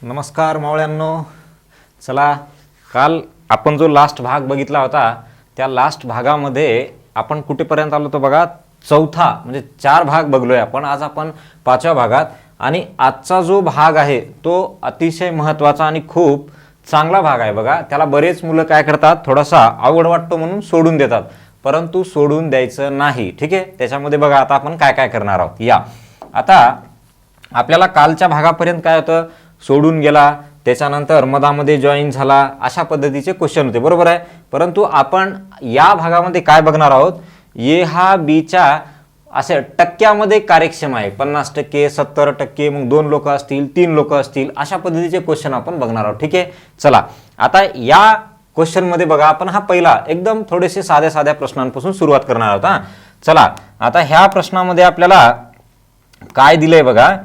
नमस्कार मावळ्यांनो. चला, काल आपण जो लास्ट भाग बघितला होता त्या लास्ट भागामध्ये आपण कुठेपर्यंत आलो तो बघा. चौथा म्हणजे 4 भाग बघलोय आपण. आज आपण 5व्या भागात. आणि आजचा जो भाग आहे तो अतिशय महत्त्वाचा आणि खूप चांगला भाग आहे बघा. त्याला बरेच मुलं काय करतात, थोडासा अवघड वाटतो म्हणून सोडून देतात, परंतु सोडून द्यायचं नाही. ठीक आहे, त्याच्यामध्ये बघा आता आपण काय काय करणार आहोत. या आता आपल्याला कालच्या भागापर्यंत काय होतं, सोडून गेला, त्याच्यानंतर मधामध्ये जॉईन झाला, अशा पद्धतीचे क्वेश्चन होते, बरोबर आहे. परंतु आपण या भागामध्ये काय बघणार आहोत, ए हा बीच्या असे टक्क्यामध्ये कार्यक्षम आहे. 50%, 70%, मग 2 लोक असतील, 3 लोक असतील, अशा पद्धतीचे क्वेश्चन आपण बघणार आहोत. ठीक आहे, चला आता या क्वेश्चन मध्ये बघा, आपण हा पहिला एकदम थोडेसे साध्या साध्या प्रश्नांपासून सुरुवात करणार आहोत. हा चला, आता ह्या प्रश्नामध्ये आपल्याला काय दिलंय बघा,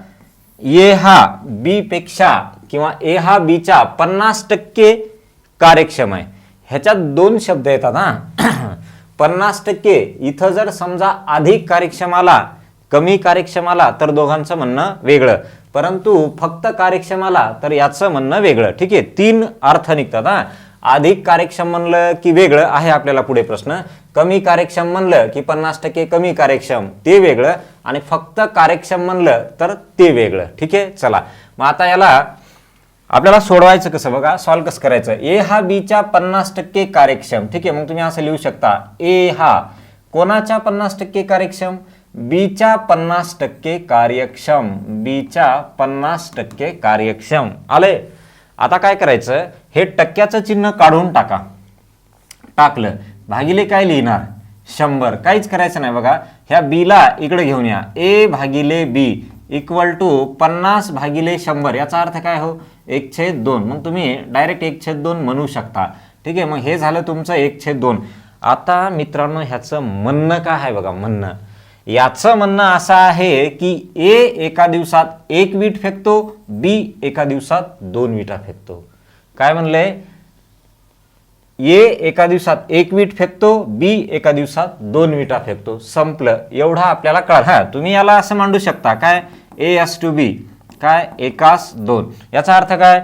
ए हा बी पेक्षा किंवा ए हा बीच्या 50% कार्यक्षम आहे. ह्याच्यात 2 शब्द येतात. हा 50%, इथं जर समजा अधिक कार्यक्षम आला, कमी कार्यक्षम आला तर दोघांचं म्हणणं वेगळं, परंतु फक्त कार्यक्षम आला तर याचं म्हणणं वेगळं. ठीक आहे, 3 अर्थ निघतात. हा अधिक कार्यक्षम म्हणलं की वेगळं आहे आपल्याला पुढे प्रश्न, कमी कार्यक्षम म्हणलं की 50% कमी कार्यक्षम ते वेगळं, आणि फक्त कार्यक्षम म्हणलं तर ते वेगळं. ठीक आहे, चला मग आता याला आपल्याला सोडवायचं कसं बघा, सॉल्व्ह कसं करायचं. ए हा बीच्या 50% कार्यक्षम. ठीक आहे, मग तुम्ही असं लिहू शकता, ए हा कोणाच्या 50% कार्यक्षम, बीच्या 50% कार्यक्षम, बीच्या 50% कार्यक्षम. आले, आता काय करायचं, हे टक्क्याचं चिन्ह काढून टाका. टाकलं, भागिले काय लिहिणार, 100. काहीच करायचं नाही बघा, ह्या बीला इकडे घेऊन या. ए भागिले बी इक्वल टू 50 भागिले 100. याचा अर्थ काय हो, 1/2. मग तुम्ही डायरेक्ट 1/2 म्हणू शकता. ठीक आहे, मग हे झालं तुमचं 1/2. आता मित्रांनो, ह्याचं म्हणणं काय आहे बघा, म्हणणं याचं म्हणणं असं आहे की ए एका दिवसात 1 वीट फेकतो, बी एका दिवसात 2 विटा फेकतो. काय म्हणलंय, ए एका दिवसात 1 वीट फेकतो, बी एका दिवसात 2 विटा फेकतो. संपलं, एवढा आपल्याला कळ. हा तुम्ही याला असं मांडू शकता, काय A/B काय 1:2. याचा अर्थ काय,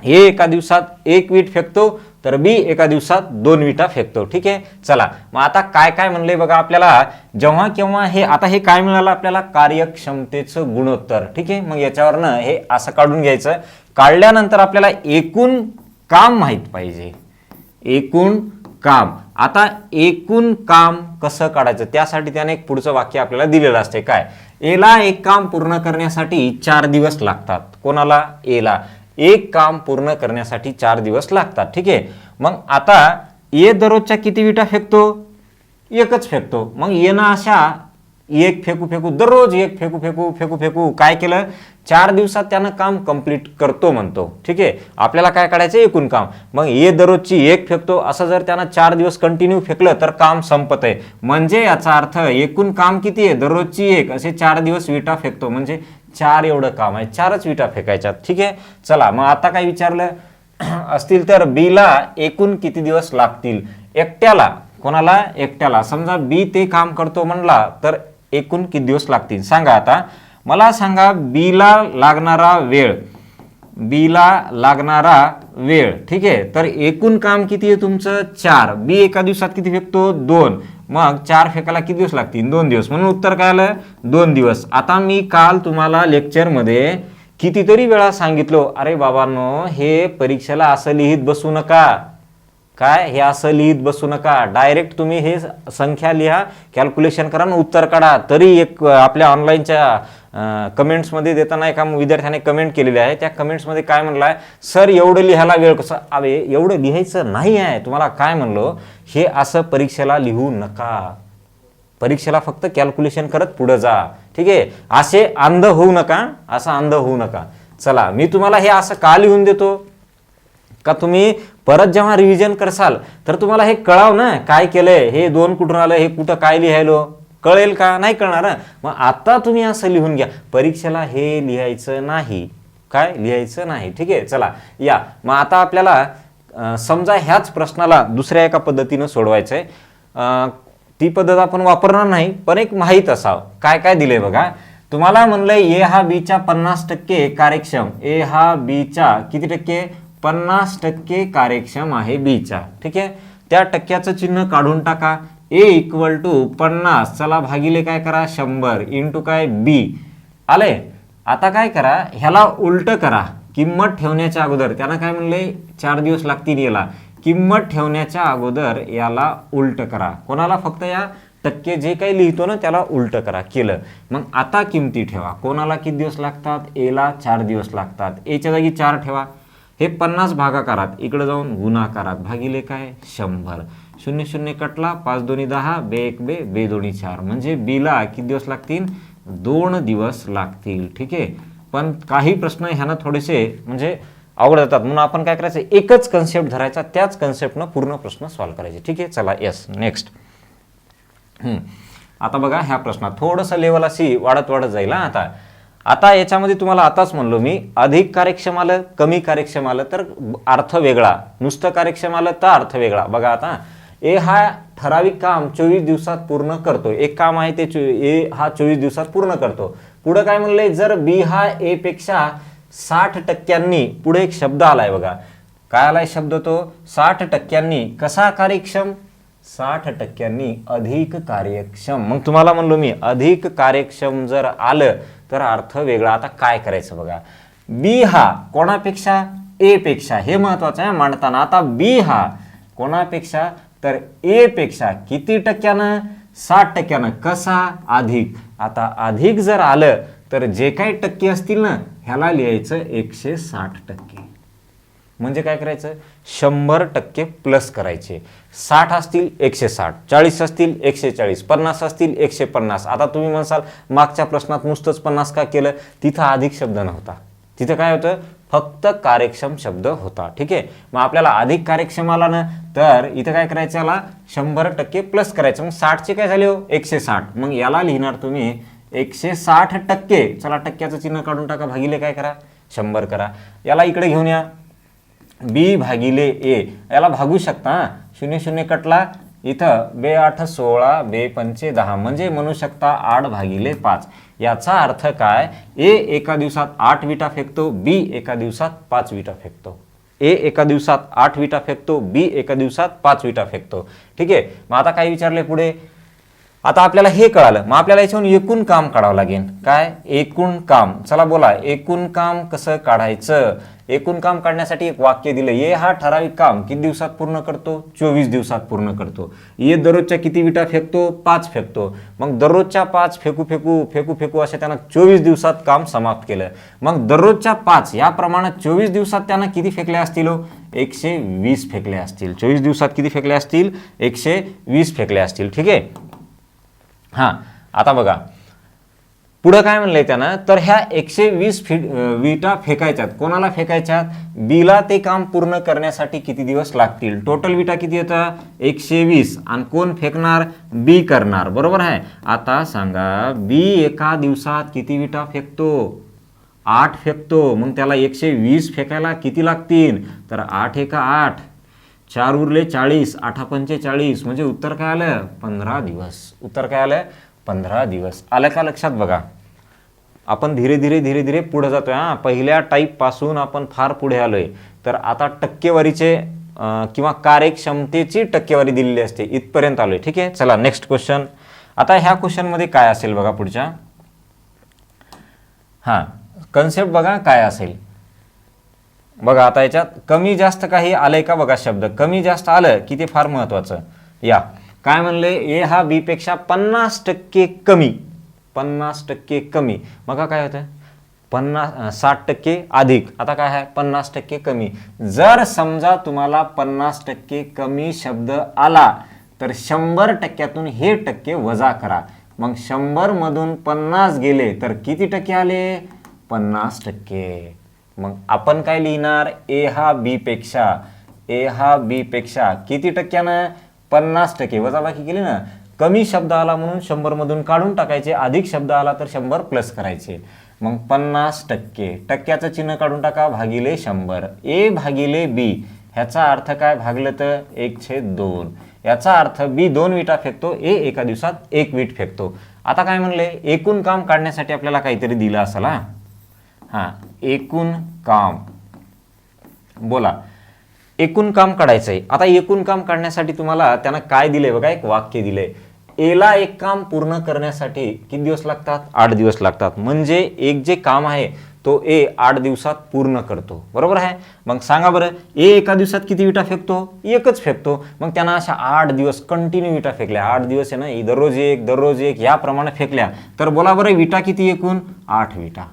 ए एका दिवसात 1 वीट फेकतो तर बी एका दिवसात 2 विटा फेकतो. ठीक आहे, चला मग आता काय काय म्हणलंय बघा आपल्याला, जेव्हा केव्हा हे आता हे काय मिळालं आपल्याला, कार्यक्षमतेचं गुणोत्तर. ठीक आहे, मग याच्यावरनं हे असं काढून घ्यायचं. काढल्यानंतर आपल्याला एकूण काम माहित पाहिजे, एकूण काम. आता एकूण काम कसं काढायचं, त्यासाठी त्याने एक पुढचं वाक्य आपल्याला दिलेलं असते. काय, एला एक काम पूर्ण करण्यासाठी 4 दिवस लागतात. कोणाला, एला एक काम पूर्ण करण्यासाठी 4 दिवस लागतात. ठीक आहे, मग आता ए दररोजच्या किती विटा फेकतो, 1च फेकतो. मग येणं अशा 1 फेकू दररोज 1 फेकू काय केलं, 4 दिवसात त्यानं काम कंप्लीट करतो म्हणतो. ठीक आहे, आपल्याला काय काढायचं, एकूण काम. मग ए दररोजची 1 फेकतो, असं जर त्यानं 4 दिवस कंटिन्यू फेकलं तर काम संपत आहे. म्हणजे याचा अर्थ एकूण काम किती आहे, दररोजची 1, असे 4 दिवस विटा फेकतो, म्हणजे 4 एवढं काम आहे, 4च विटा फेकायच्यात. ठीक आहे, चला मग आता काय विचारलं असतील तर बीला एकूण किती दिवस लागतील, एकट्याला. कोणाला, एकट्याला. समजा बी ते काम करतो म्हणला तर एकूण किती दिवस लागतील सांगा. आता मला सांगा, बीला लागणारा वेळ, बीला लागणारा वेळ. ठीक आहे, तर एकूण काम किती आहे तुमचं, 4. बी एका दिवसात किती फेकतो, 2. मग 4 फेकायला किती दिवस लागतील, 2 दिवस. म्हणून उत्तर काय आलं, 2 दिवस. आता मी काल तुम्हाला लेक्चरमध्ये कितीतरी वेळा सांगितलो, अरे बाबांनो, हे परीक्षेला असं लिहित बसू नका. काय, हे असं लिहित बसू नका, डायरेक्ट तुम्ही हे संख्या लिहा, कॅल्क्युलेशन करा, उत्तर काढा. तरी एक आपल्या ऑनलाईनच्या कमेंट्समध्ये देताना एका विद्यार्थ्याने कमेंट केलेली आहे. त्या कमेंट्समध्ये काय म्हणलाय, सर एवढं लिहायला वेळ कसा, अरे एवढं लिहायचं नाही आहे. तुम्हाला काय म्हणलो, हे असं परीक्षेला लिहू नका. परीक्षेला फक्त कॅल्क्युलेशन करत पुढे जा. ठीक आहे, असे अंध होऊ नका, असं अंध होऊ नका. चला, मी तुम्हाला हे असं का लिहून देतो, का तुम्ही परत जेव्हा रिव्हिजन करसाल तर तुम्हाला हे कळाव ना, काय केलंय, हे 2 कुठून आलं, हे कुठं काय लिहायलो, कळेल का, नाही कळणार. मग आता तुम्ही असं लिहून घ्या, परीक्षेला हे लिहायचं नाही, काय लिहायचं नाही. ठीक आहे, चला या मग आता आपल्याला समजा ह्याच प्रश्नाला दुसऱ्या एका पद्धतीनं सोडवायचंय. ती पद्धत आपण वापरणार नाही, पण एक माहीत असावं. काय काय दिलंय बघा, तुम्हाला म्हणलंय ए हा बीच्या 50% कार्यक्षम, ए हा बीच्या किती टक्के 50% कार्यक्षम आहे बीच्या, ठीक आहे. त्या टक्क्याचं चिन्ह काढून टाका. ए इक्वल टू 50 चला भागिले काय करा 100 इंटू काय बी आले. आता काय करा ह्याला उलट करा. किंमत ठेवण्याच्या अगोदर त्यानं काय म्हणले 4 दिवस लागतील याला. किंमत ठेवण्याच्या अगोदर याला उलट करा. कोणाला फक्त या टक्के जे काही लिहितो ना त्याला उलट करा. केलं मग आता किमती ठेवा. कोणाला किती दिवस लागतात एला 4 दिवस लागतात. एच्या जागी 4 ठेवा. हे 50 भागाकारात इकडे जाऊन गुणाकारात भागिले काय 100. 0 0 कटला 5 2 10 बे 1 बे बे 2 4 म्हणजे बीला किती दिवस लागतील 2 दिवस लागतील. ठीक आहे. पण काही प्रश्न ह्यानं थोडेसे म्हणजे अवघड जातात म्हणून आपण काय करायचं एकच कन्सेप्ट धरायचा त्याच कन्सेप्टनं पूर्ण प्रश्न सॉल्व्ह करायचे. ठीक आहे. चला यस नेक्स्ट. आता बघा ह्या प्रश्नात थोडंसं लेवल अशी वाढत वाढत जाईल. आता याच्यामध्ये तुम्हाला आताच म्हणलो मी अधिक कार्यक्षम आलं कमी कार्यक्षम आलं तर अर्थ वेगळा, नुसतं कार्यक्षम आलं तर अर्थ वेगळा. बघा आता ए हा ठराविक काम 24 दिवसात पूर्ण करतो. एक काम आहे ते ए हा 24 दिवसात पूर्ण करतो. पुढे काय म्हणलंय जर बी हा ए पेक्षा 60% पुढे एक शब्द आलाय बघा. काय आलाय शब्द तो 60% कसा कार्यक्षम 60% अधिक कार्यक्षम. मग तुम्हाला म्हणलो मी अधिक कार्यक्षम जर आलं तर अर्थ वेगळा. आता काय करायचं बघा. बी हा कोणापेक्षा ए पेक्षा हे महत्वाचं आहे मांडताना. आता बी हा कोणापेक्षा तर ए पेक्षा किती टक्क्यानं 60%. कसा अधिक. आता अधिक जर आलं तर जे काही टक्के असतील ना ह्याला लिहायचं 160%. म्हणजे काय करायचं 100% प्लस करायचे. 60 असतील 160, 40 असतील 140, 50 असतील 150. आता तुम्ही म्हणसाल मागच्या प्रश्नात नुसतंच 50 का केलं. तिथं अधिक शब्द नव्हता. तिथं काय होतं फक्त कार्यक्षम शब्द होता. ठीक आहे. मग आपल्याला अधिक कार्यक्षम आला ना तर इथं काय करायचं याला 100% प्लस करायचं. मग 60चे काय झाले हो 160. मग याला लिहिणार तुम्ही 160%. चला टक्क्याचं चिन्ह काढून टाका भागिले काय करा 100 करा. याला इकडे घेऊन या बी भागिले ए याला भागू शकता. 0 0 कटला इथं बे 8 16 बे 5 10 म्हणजे म्हणू शकता 8 भागिले 5. याचा अर्थ काय ए एका दिवसात 8 विटा फेकतो बी एका दिवसात 5 विटा फेकतो. ए एका दिवसात 8 विटा फेकतो बी एका दिवसात 5 विटा फेकतो. ठीक आहे. मग आता काय विचारले पुढे. आता आपल्याला हे कळालं. मग आपल्याला याच्यावरून एकूण काम काढावं लागेल. काय एकूण काम. चला बोला एकूण काम कसं काढायचं. एकूण काम काढण्यासाठी एक वाक्य दिलं. ए हा ठराविक काम किती दिवसात पूर्ण करतो 24 दिवसात पूर्ण करतो. ए दररोजच्या किती विटा फेकतो 5 फेकतो. मग दररोजच्या 5 फेकू फेकू फेकू फेकू अशा त्यानं 24 दिवसात काम समाप्त केलं. मग दररोजच्या 5 या प्रमाणात 24 दिवसात त्यानं किती फेकले असतील 120 फेकले असतील. 24 दिवसात किती फेकले असतील 120 फेकले असतील. ठीक आहे. हां आता बघा पुढं काय म्हणलंय त्यानं तर ह्या 120 विटा फेकायच्यात. कोणाला फेकायच्यात बीला. ते काम पूर्ण करण्यासाठी किती दिवस लागतील. टोटल विटा किती येतात 120 आणि कोण फेकणार बी करणार. बरोबर आहे. आता सांगा बी एका दिवसात किती विटा फेकतो 8 फेकतो. मग त्याला 120 फेकायला किती लागतील तर 8 एका 8 4 उरले 40 8 पंचे 40 म्हणजे उत्तर काय आलं 15 दिवस. उत्तर काय आलं 15 दिवस. आलं का लक्षात. बघा आपण धीरे धीरे पुढे जातोय. पहिल्या टाईप पासून आपण फार पुढे आलोय. तर आता टक्केवारीचे किंवा कार्यक्षमतेची टक्केवारी दिलेली असते इथपर्यंत आलोय. ठीक आहे. चला नेक्स्ट क्वेश्चन. आता ह्या क्वेश्चन मध्ये काय असेल बघा पुढच्या. कन्सेप्ट बघा काय असेल बघा. आता याच्यात कमी जास्त काही आलंय का बघा. शब्द कमी जास्त आलं की ते फार महत्वाचं. या काय म्हणले ए हा बी पेक्षा 50% कमी 50% कमी. मग काय होतं 60% अधिक. आता काय आहे 50% कमी. जर समजा तुम्हाला 50% कमी शब्द आला तर 100%तून हे टक्के वजा करा. मग 100 मधून 50 गेले तर किती टक्के आले 50%. मग आपण काय लिहिणार ए हा बी पेक्षा किती टक्क्यानं 50%. वजाबाकी केली ना. कमी शब्द आला म्हणून 100 मधून काढून टाकायचे. अधिक शब्द आला तर 100 प्लस करायचे. मग 50%. टक्क्याचं चिन्ह काढून टाका भागिले 100. ए भागिले बी ह्याचा अर्थ काय भागलं तर 1/2. याचा अर्थ बी 2 विटा फेकतो ए एका दिवसात 1 वीट फेकतो. आता काय म्हणले, एकूण काम काढण्यासाठी आपल्याला काहीतरी दिलं असेल. हा एकूण काम, बोला एकूण काम काढायचंय. आता एकूण काम काढण्यासाठी तुम्हाला त्यानं काय दिलंय बघा, एक वाक्य दिलंय, एला एक काम पूर्ण करण्यासाठी किती दिवस लागतात, 8 दिवस लागतात. म्हणजे एक जे काम आहे तो ए 8 दिवसात पूर्ण करतो, बरोबर आहे. मग सांगा बरं, ए एका दिवसात किती विटा फेकतो, एकच फेकतो. मग त्यांना अशा 8 दिवस कंटिन्यू विटा फेकल्या, 8 दिवस आहे ना, दररोज एक याप्रमाणे फेकल्या. तर बोला बरं, विटा किती, एकूण 8 विटा.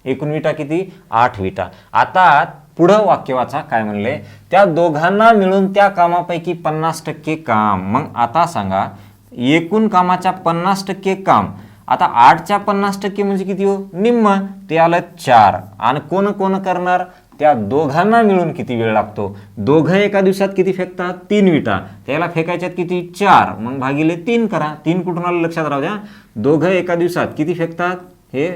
एकूण विटा किती, 8 विटा. आता पुढं वाक्य वाचा, काय म्हणले, त्या दोघांना मिळून त्या कामापैकी 50% काम. मग आता सांगा, एकूण कामाच्या 50% काम. आता 8च्या 50% म्हणजे किती हो, निम्म, ते आलं 4. आणि कोण कोण करणार, त्या दोघांना मिळून किती वेळ लागतो. दोघं एका दिवसात किती फेकतात, 3 विटा. त्याला फेकायच्यात किती, 4. मग भागिले 3 करा. 3 कुठून आलं लक्षात राहू द्या. दोघं एका दिवसात किती फेकतात, हे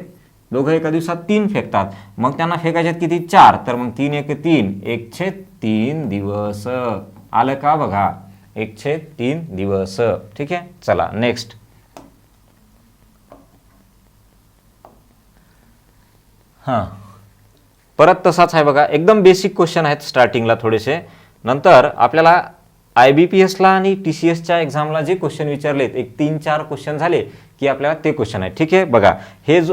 दोघं एका दिवसात 3 फेकतात. मग त्यांना फेकायच्यात किती, 4. तर मग 3 एक 3, 1/3 दिवस. आलं का बघा, 1/3 दिवस. ठीक आहे, चला नेक्स्ट. हां परत तसाच आहे बघा, एकदम बेसिक क्वेश्चन आहेत स्टार्टिंगला थोडेसे. नंतर आपल्याला IBPSला आणि TCSच्या एक्झामला जे क्वेश्चन विचारलेत, एक 3-4 क्वेश्चन झाले की आपल्याला ते क्वेश्चन आहे. ठीक आहे, बघा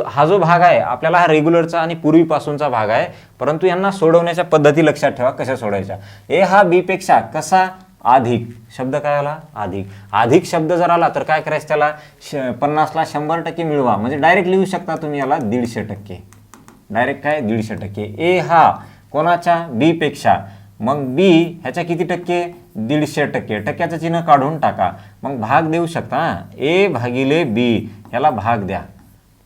हा जो भाग आहे आपल्याला, हा रेग्युलरचा आणि पूर्वीपासूनचा भाग आहे. परंतु यांना सोडवण्याच्या पद्धती लक्षात ठेवा, कशा सोडायच्या. ए हा बी पेक्षा कसा अधिक, शब्द काय आला, अधिक. अधिक शब्द जर आला तर काय करायचं, त्याला 50ला 100% मिळवा. म्हणजे डायरेक्ट लिहू शकता तुम्ही याला 150%. डायरेक्ट काय, 150%. ए हा कोणाच्या, बी पेक्षा. मग बी ह्याच्या किती टक्के, 150%. टक्क्याचं चिन्ह काढून टाका. मग भाग देऊ शकता, ए भागिले बी, ह्याला भाग द्या.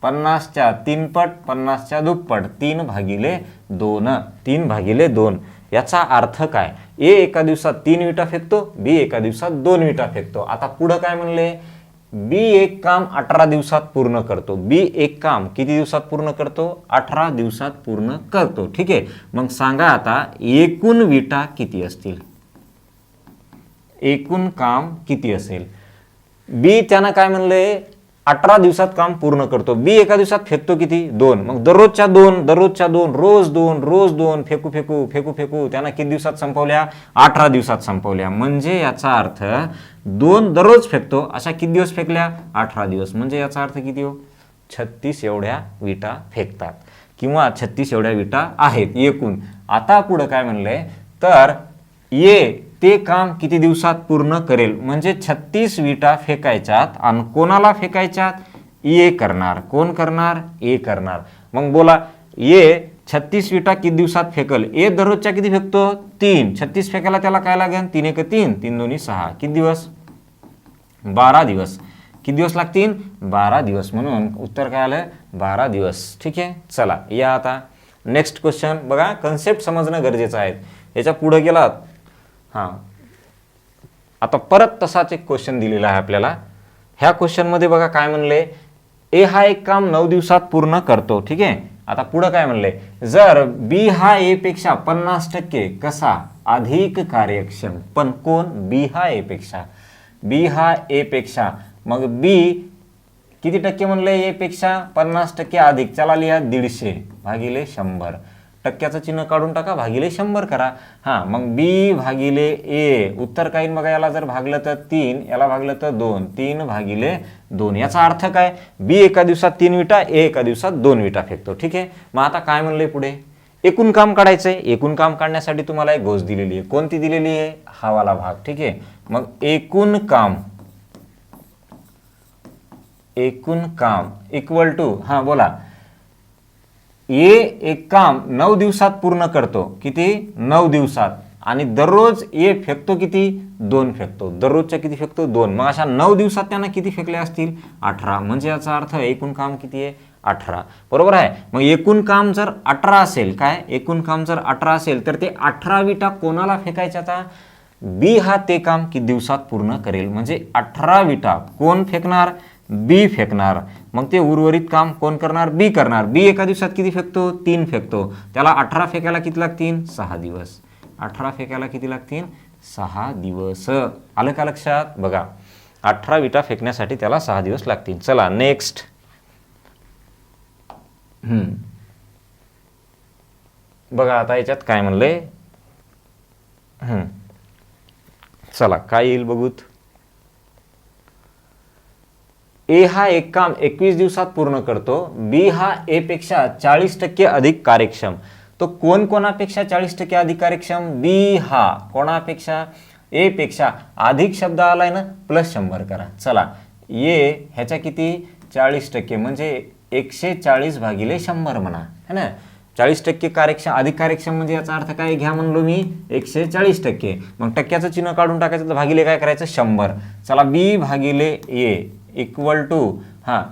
50च्या 3 पट, 50च्या दुप्पट, 3/2. 3/2. याचा अर्थ काय, ए एका दिवसात 3 विटा फेकतो, बी एका दिवसात 2 विटा फेकतो. आता पुढं काय म्हणले, बी एक काम 18 दिवसात पूर्ण करतो. बी एक काम किती दिवसात पूर्ण करतो, 18 दिवसात पूर्ण करतो. ठीक आहे, मग सांगा आता एकूण विटा किती असतील, एकूण काम किती असेल. बी त्यानं काय म्हणले, 18 दिवसात काम पूर्ण करतो. बी एका दिवसात फेकतो किती, 2. मग दररोजच्या 2, रोज 2 फेकू त्यानं किती दिवसात संपवल्या, 18 दिवसात संपवल्या. म्हणजे याचा अर्थ 2 दररोज फेकतो, अशा किती दिवस फेकल्या, 18 दिवस. म्हणजे याचा अर्थ किती हो, 36 एवढ्या विटा फेकतात, किंवा 36 एवढ्या विटा आहेत एकूण. आता पुढं काय म्हणलंय, तर ये ते काम किती दिवसात पूर्ण करेल. म्हणजे 36 विटा फेकायच्यात, आणि कोणाला फेकायच्यात, ए करणार. कोण करणार, ए करणार. मग बोला, ए 36 विटा किती दिवसात फेकल. ए दररोजच्या किती फेकतो, 3. 36 फेकायला त्याला काय लागेल, 3 एक 3, 3 दोन्ही 6. किती दिवस, 12 दिवस. किती दिवस लागतील, 12 दिवस. म्हणून उत्तर काय आलं, 12 दिवस. ठीक आहे, चला या आता नेक्स्ट क्वेश्चन. बघा कन्सेप्ट समजणं गरजेचं आहे. याच्या पुढे गेलात, हां आता परत तसाच एक क्वेश्चन दिलेला आहे आपल्याला. ह्या क्वेश्चनमध्ये बघा काय म्हणले, ए हा एक काम 9 दिवसात पूर्ण करतो. ठीक आहे, आता पुढं काय म्हणले, जर बी हा ए पेक्षा 50% कसा, अधिक कार्यक्षम. पण कोण, बी हा ए पेक्षा. बी हा ए पेक्षा. मग बी किती टक्के म्हणले, ए पेक्षा 50% अधिक. चला लिहा 150 भागिले 100. टक्क्याचं चिन्ह काढून टाका, भागिले 100 करा. हां मग बी भागिले ए, उत्तर काय बघा, याला जर भागलं तर 3, याला भागलं तर 2. 3/2. याचा अर्थ काय, बी एका दिवसात 3 विटा, ए एका दिवसात 2 विटा फेकतो. ठीक आहे, मग आता काय म्हणले पुढे, एकूण काम काढायचंय. एकूण काम काढण्यासाठी तुम्हाला एक गोष्ट दिलेली आहे. कोणती दिलेली आहे, हा वाला भाग. ठीक आहे, मग एकूण काम इक्वल टू, हां बोला, ए एक काम 9 दिवसात पूर्ण करतो. किती, 9 दिवसात. आणि दररोज ए फेकतो किती, 2 फेकतो. दररोजच्या किती फेकतो, 2. मग अशा 9 दिवसात त्यांना किती फेकले असतील, 18. म्हणजे याचा अर्थ एकूण काम किती आहे, 18. बरोबर आहे. मग एकूण काम जर 18 असेल, काय एकूण काम जर 18 असेल, तर ते 18 विटा कोणाला फेकायच्या. आता बी हा ते काम किती दिवसात पूर्ण करेल. म्हणजे 18 विटा कोण फेकणार, बी फेकणार. मग ते उर्वरित काम कोण करणार, बी करणार. बी एका दिवसात किती फेकतो, 3 फेकतो. त्याला 18 फेकायला किती लागतील, 6 दिवस. 18 फेकायला किती लागतील, 6 दिवस. आलं का लक्षात. बघा 18 विटा फेकण्यासाठी त्याला 6 दिवस लागतील. चला नेक्स्ट. बघा आता याच्यात काय म्हणले. चला काय येईल बघूत. ए हा एक काम 21 दिवसात पूर्ण करतो, बी हा ए पेक्षा 40% अधिक कार्यक्षम. तो कोणापेक्षा 40% अधिक कार्यक्षम. बी हा कोणापेक्षा, ए पेक्षा, अधिक शब्द आलाय ना, प्लस 100 करा. चला ए ह्याच्या किती 40% म्हणजे 140 भागिले 100 म्हणा, है ना. 40% कार्यक्षम, अधिक कार्यक्षम म्हणजे याचा अर्थ काय घ्या म्हणलो मी 140%. मग टक्क्याचं चिन्ह काढून टाकायचं, तर भागिले काय करायचं 100. चला बी भागिले ए इक्वल टू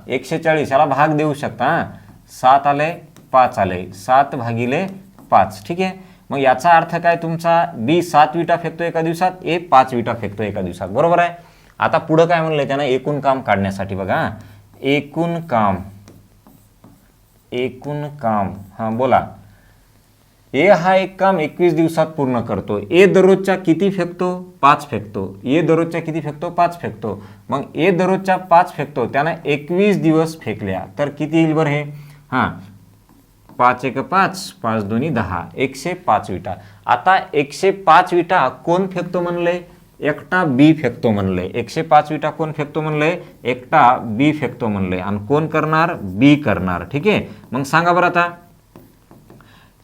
140, याला भाग देऊ शकता. 7 आले 5 आले, 7 भागिले 5. ठीक आहे. मग याचा अर्थ काय तुमचा, बी 7 विटा फेकतो एका दिवसात, ए 5 विटा फेकतो एका दिवसात. बरोबर आहे. आता पुढं काय म्हणलंय त्यानं, एकूण काम काढण्यासाठी बघा. एकूण काम हां बोला. ए हा एक काम 21 दिवसात पूर्ण करतो. ए दररोजच्या किती फेकतो, 5 फेकतो. ए दररोजच्या किती फेकतो, 5 फेकतो. मग ए दररोजच्या 5 फेकतो, त्यानं 21 दिवस फेकल्या, तर किती येईल बरं हे. 5 1 5, 5 2 10, 105 विटा. आता 105 विटा कोण फेकतो म्हणले, एकटा बी फेकतो म्हणले. 105 विटा कोण फेकतो म्हणले, एकटा बी फेकतो म्हणले. आणि कोण करणार, बी करणार. ठीक आहे. मग सांगा बरं आता,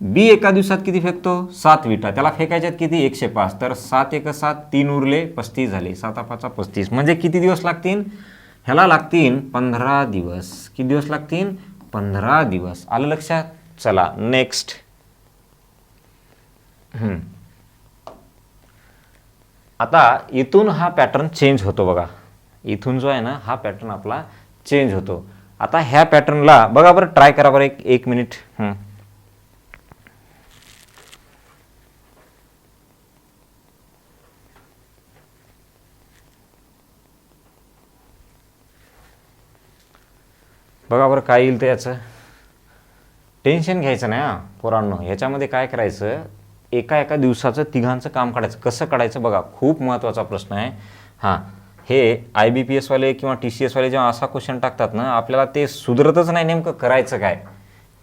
बी एका दिवसात किती फेकतो, 7 विटा. त्याला फेकायच्यात किती 105, तर 7 1 7, 3 उरले 35 झाले, 7 5 35. म्हणजे किती दिवस लागतील, ह्याला लागतील 15 दिवस. किती दिवस लागतील, 15 दिवस. आलं लक्षात. चला नेक्स्ट. आता इथून हा पॅटर्न चेंज होतो बघा. इथून जो आहे ना हा पॅटर्न आपला चेंज होतो. आता ह्या पॅटर्नला बघा बरं, ट्राय करा बरं एक मिनिट. बघा बरं काय येईल. तर याचं टेन्शन घ्यायचं नाही हां पोरांनो. ह्याच्यामध्ये काय करायचं, एका दिवसाचं तिघांचं काम काढायचं. कसं काढायचं बघा, खूप महत्त्वाचा प्रश्न आहे. हे IBPS वाले किंवा TCS वाले जेव्हा असा क्वेश्चन टाकतात ना, आपल्याला ते सुधरतच नाही नेमकं करायचं काय.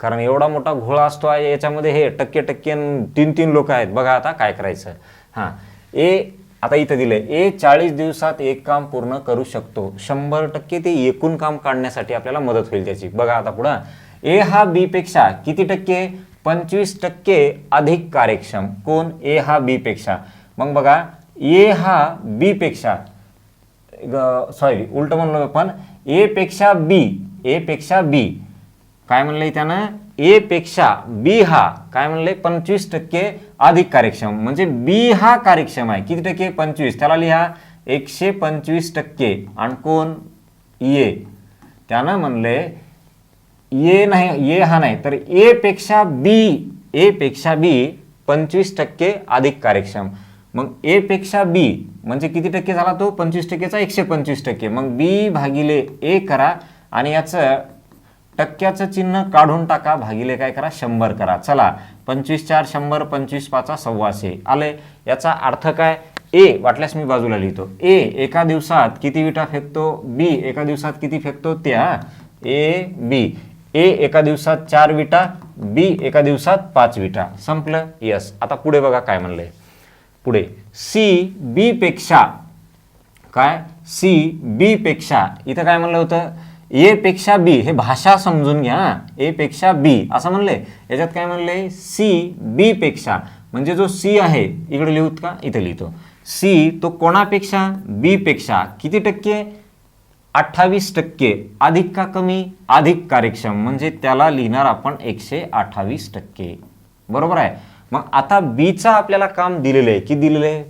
कारण एवढा मोठा घोळा असतो आहे याच्यामध्ये. हे टक्के 3 लोक आहेत. बघा आता काय करायचं. ए आता इथं दिलंय, ए 40 दिवसात एक काम पूर्ण करू शकतो. 100% ते एकूण काम काढण्यासाठी आपल्याला मदत होईल त्याची. बघा आता पुढं, ए हा बी पेक्षा किती टक्के, 25% अधिक कार्यक्षम. कोण, ए हा बी पेक्षा. मग बघा ए हा बी पेक्षा, सॉरी उलट म्हणलो आपण, ए पेक्षा बी काय म्हणलंय त्यानं, ए पेक्षा बी हा काय म्हणलंय 25% अधिक कार्यक्षम. म्हणजे बी हा कार्यक्षम आहे किती टक्के, 25. त्याला लिहा 125%. आणि कोण, ए. त्यानं म्हणले ए नाही, ए हा नाही, तर ए पेक्षा बी 25% अधिक कार्यक्षम. मग ए पेक्षा बी म्हणजे किती टक्के झाला तो, 25%चा 125%. मग बी भागिले ए करा आणि याचं टक्क्याचं चिन्ह काढून टाका, भागिले काय करा 100 करा. चला 25 4 100, 25 5 125 आले. याचा अर्थ काय, ए वाटल्यास मी बाजूला लिहितो. ए एका दिवसात किती विटा फेकतो, बी एका दिवसात किती फेकतो त्या, ए बी. ए एका दिवसात 4 विटा, बी एका दिवसात 5 विटा. संपलं. यस. आता पुढे बघा काय म्हणलंय. पुढे सी बी पेक्षा काय, सी बी पेक्षा. इथं काय म्हणलं होतं, ए पेक्षा बी. हे भाषा समजून घ्या. ए पेक्षा बी असं म्हणले. याच्यात काय म्हणले, सी बी पेक्षा. म्हणजे जो सी आहे इकडे लिहूत का, इथे लिहितो. सी तो कोणापेक्षा, बी पेक्षा किती टक्के, 28%. अधिक का कमी, अधिक कार्यक्षम. म्हणजे त्याला लिहिणार आपण 128%. बरोबर आहे. मग आता बीचा आपल्याला काम दिलेलं आहे. किती दिलेलं आहे,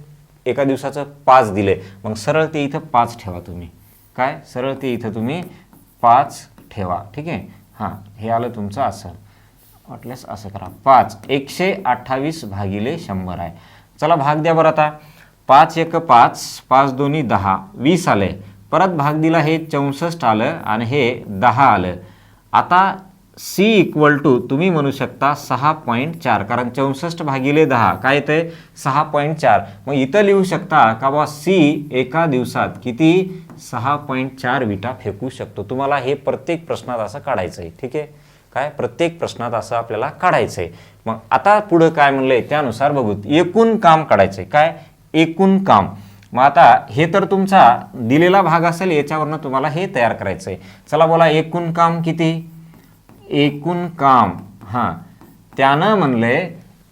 एका दिवसाचं 5 दिले. मग सरळ ते इथं 5 ठेवा तुम्ही. काय, सरळ ते इथं तुम्ही 5 ठेवा. ठीक आहे. हे आलं तुमचं असं. वाटल्यास असं करा, 5 128 भागिले 100 आहे. चला भाग द्या बरं आता. 5 1 5, 5 2 10, 20 आले. परत भाग दिला, हे 64 आलं आणि हे 10 आलं. आता सी इक्वल टू तुम्ही म्हणू शकता 6.4, कारण 64 भागिले 10 काय येते 6.4. मग इथं लिहू शकता का बा सी एका दिवसात किती 6.4 विटा फेकू शकतो. तुम्हाला हे प्रत्येक प्रश्नात असं काढायचं आहे. ठीक आहे, काय प्रत्येक प्रश्नात असं आपल्याला काढायचं आहे. मग आता पुढं काय म्हणलंय त्यानुसार बघू. एकूण काम काढायचंय, काय एकूण काम. मग आता हे तर तुमचा दिलेला भाग असेल, याच्यावरनं तुम्हाला हे तयार करायचंय. चला बोला एकूण काम किती, एकूण काम हां त्यानं म्हणले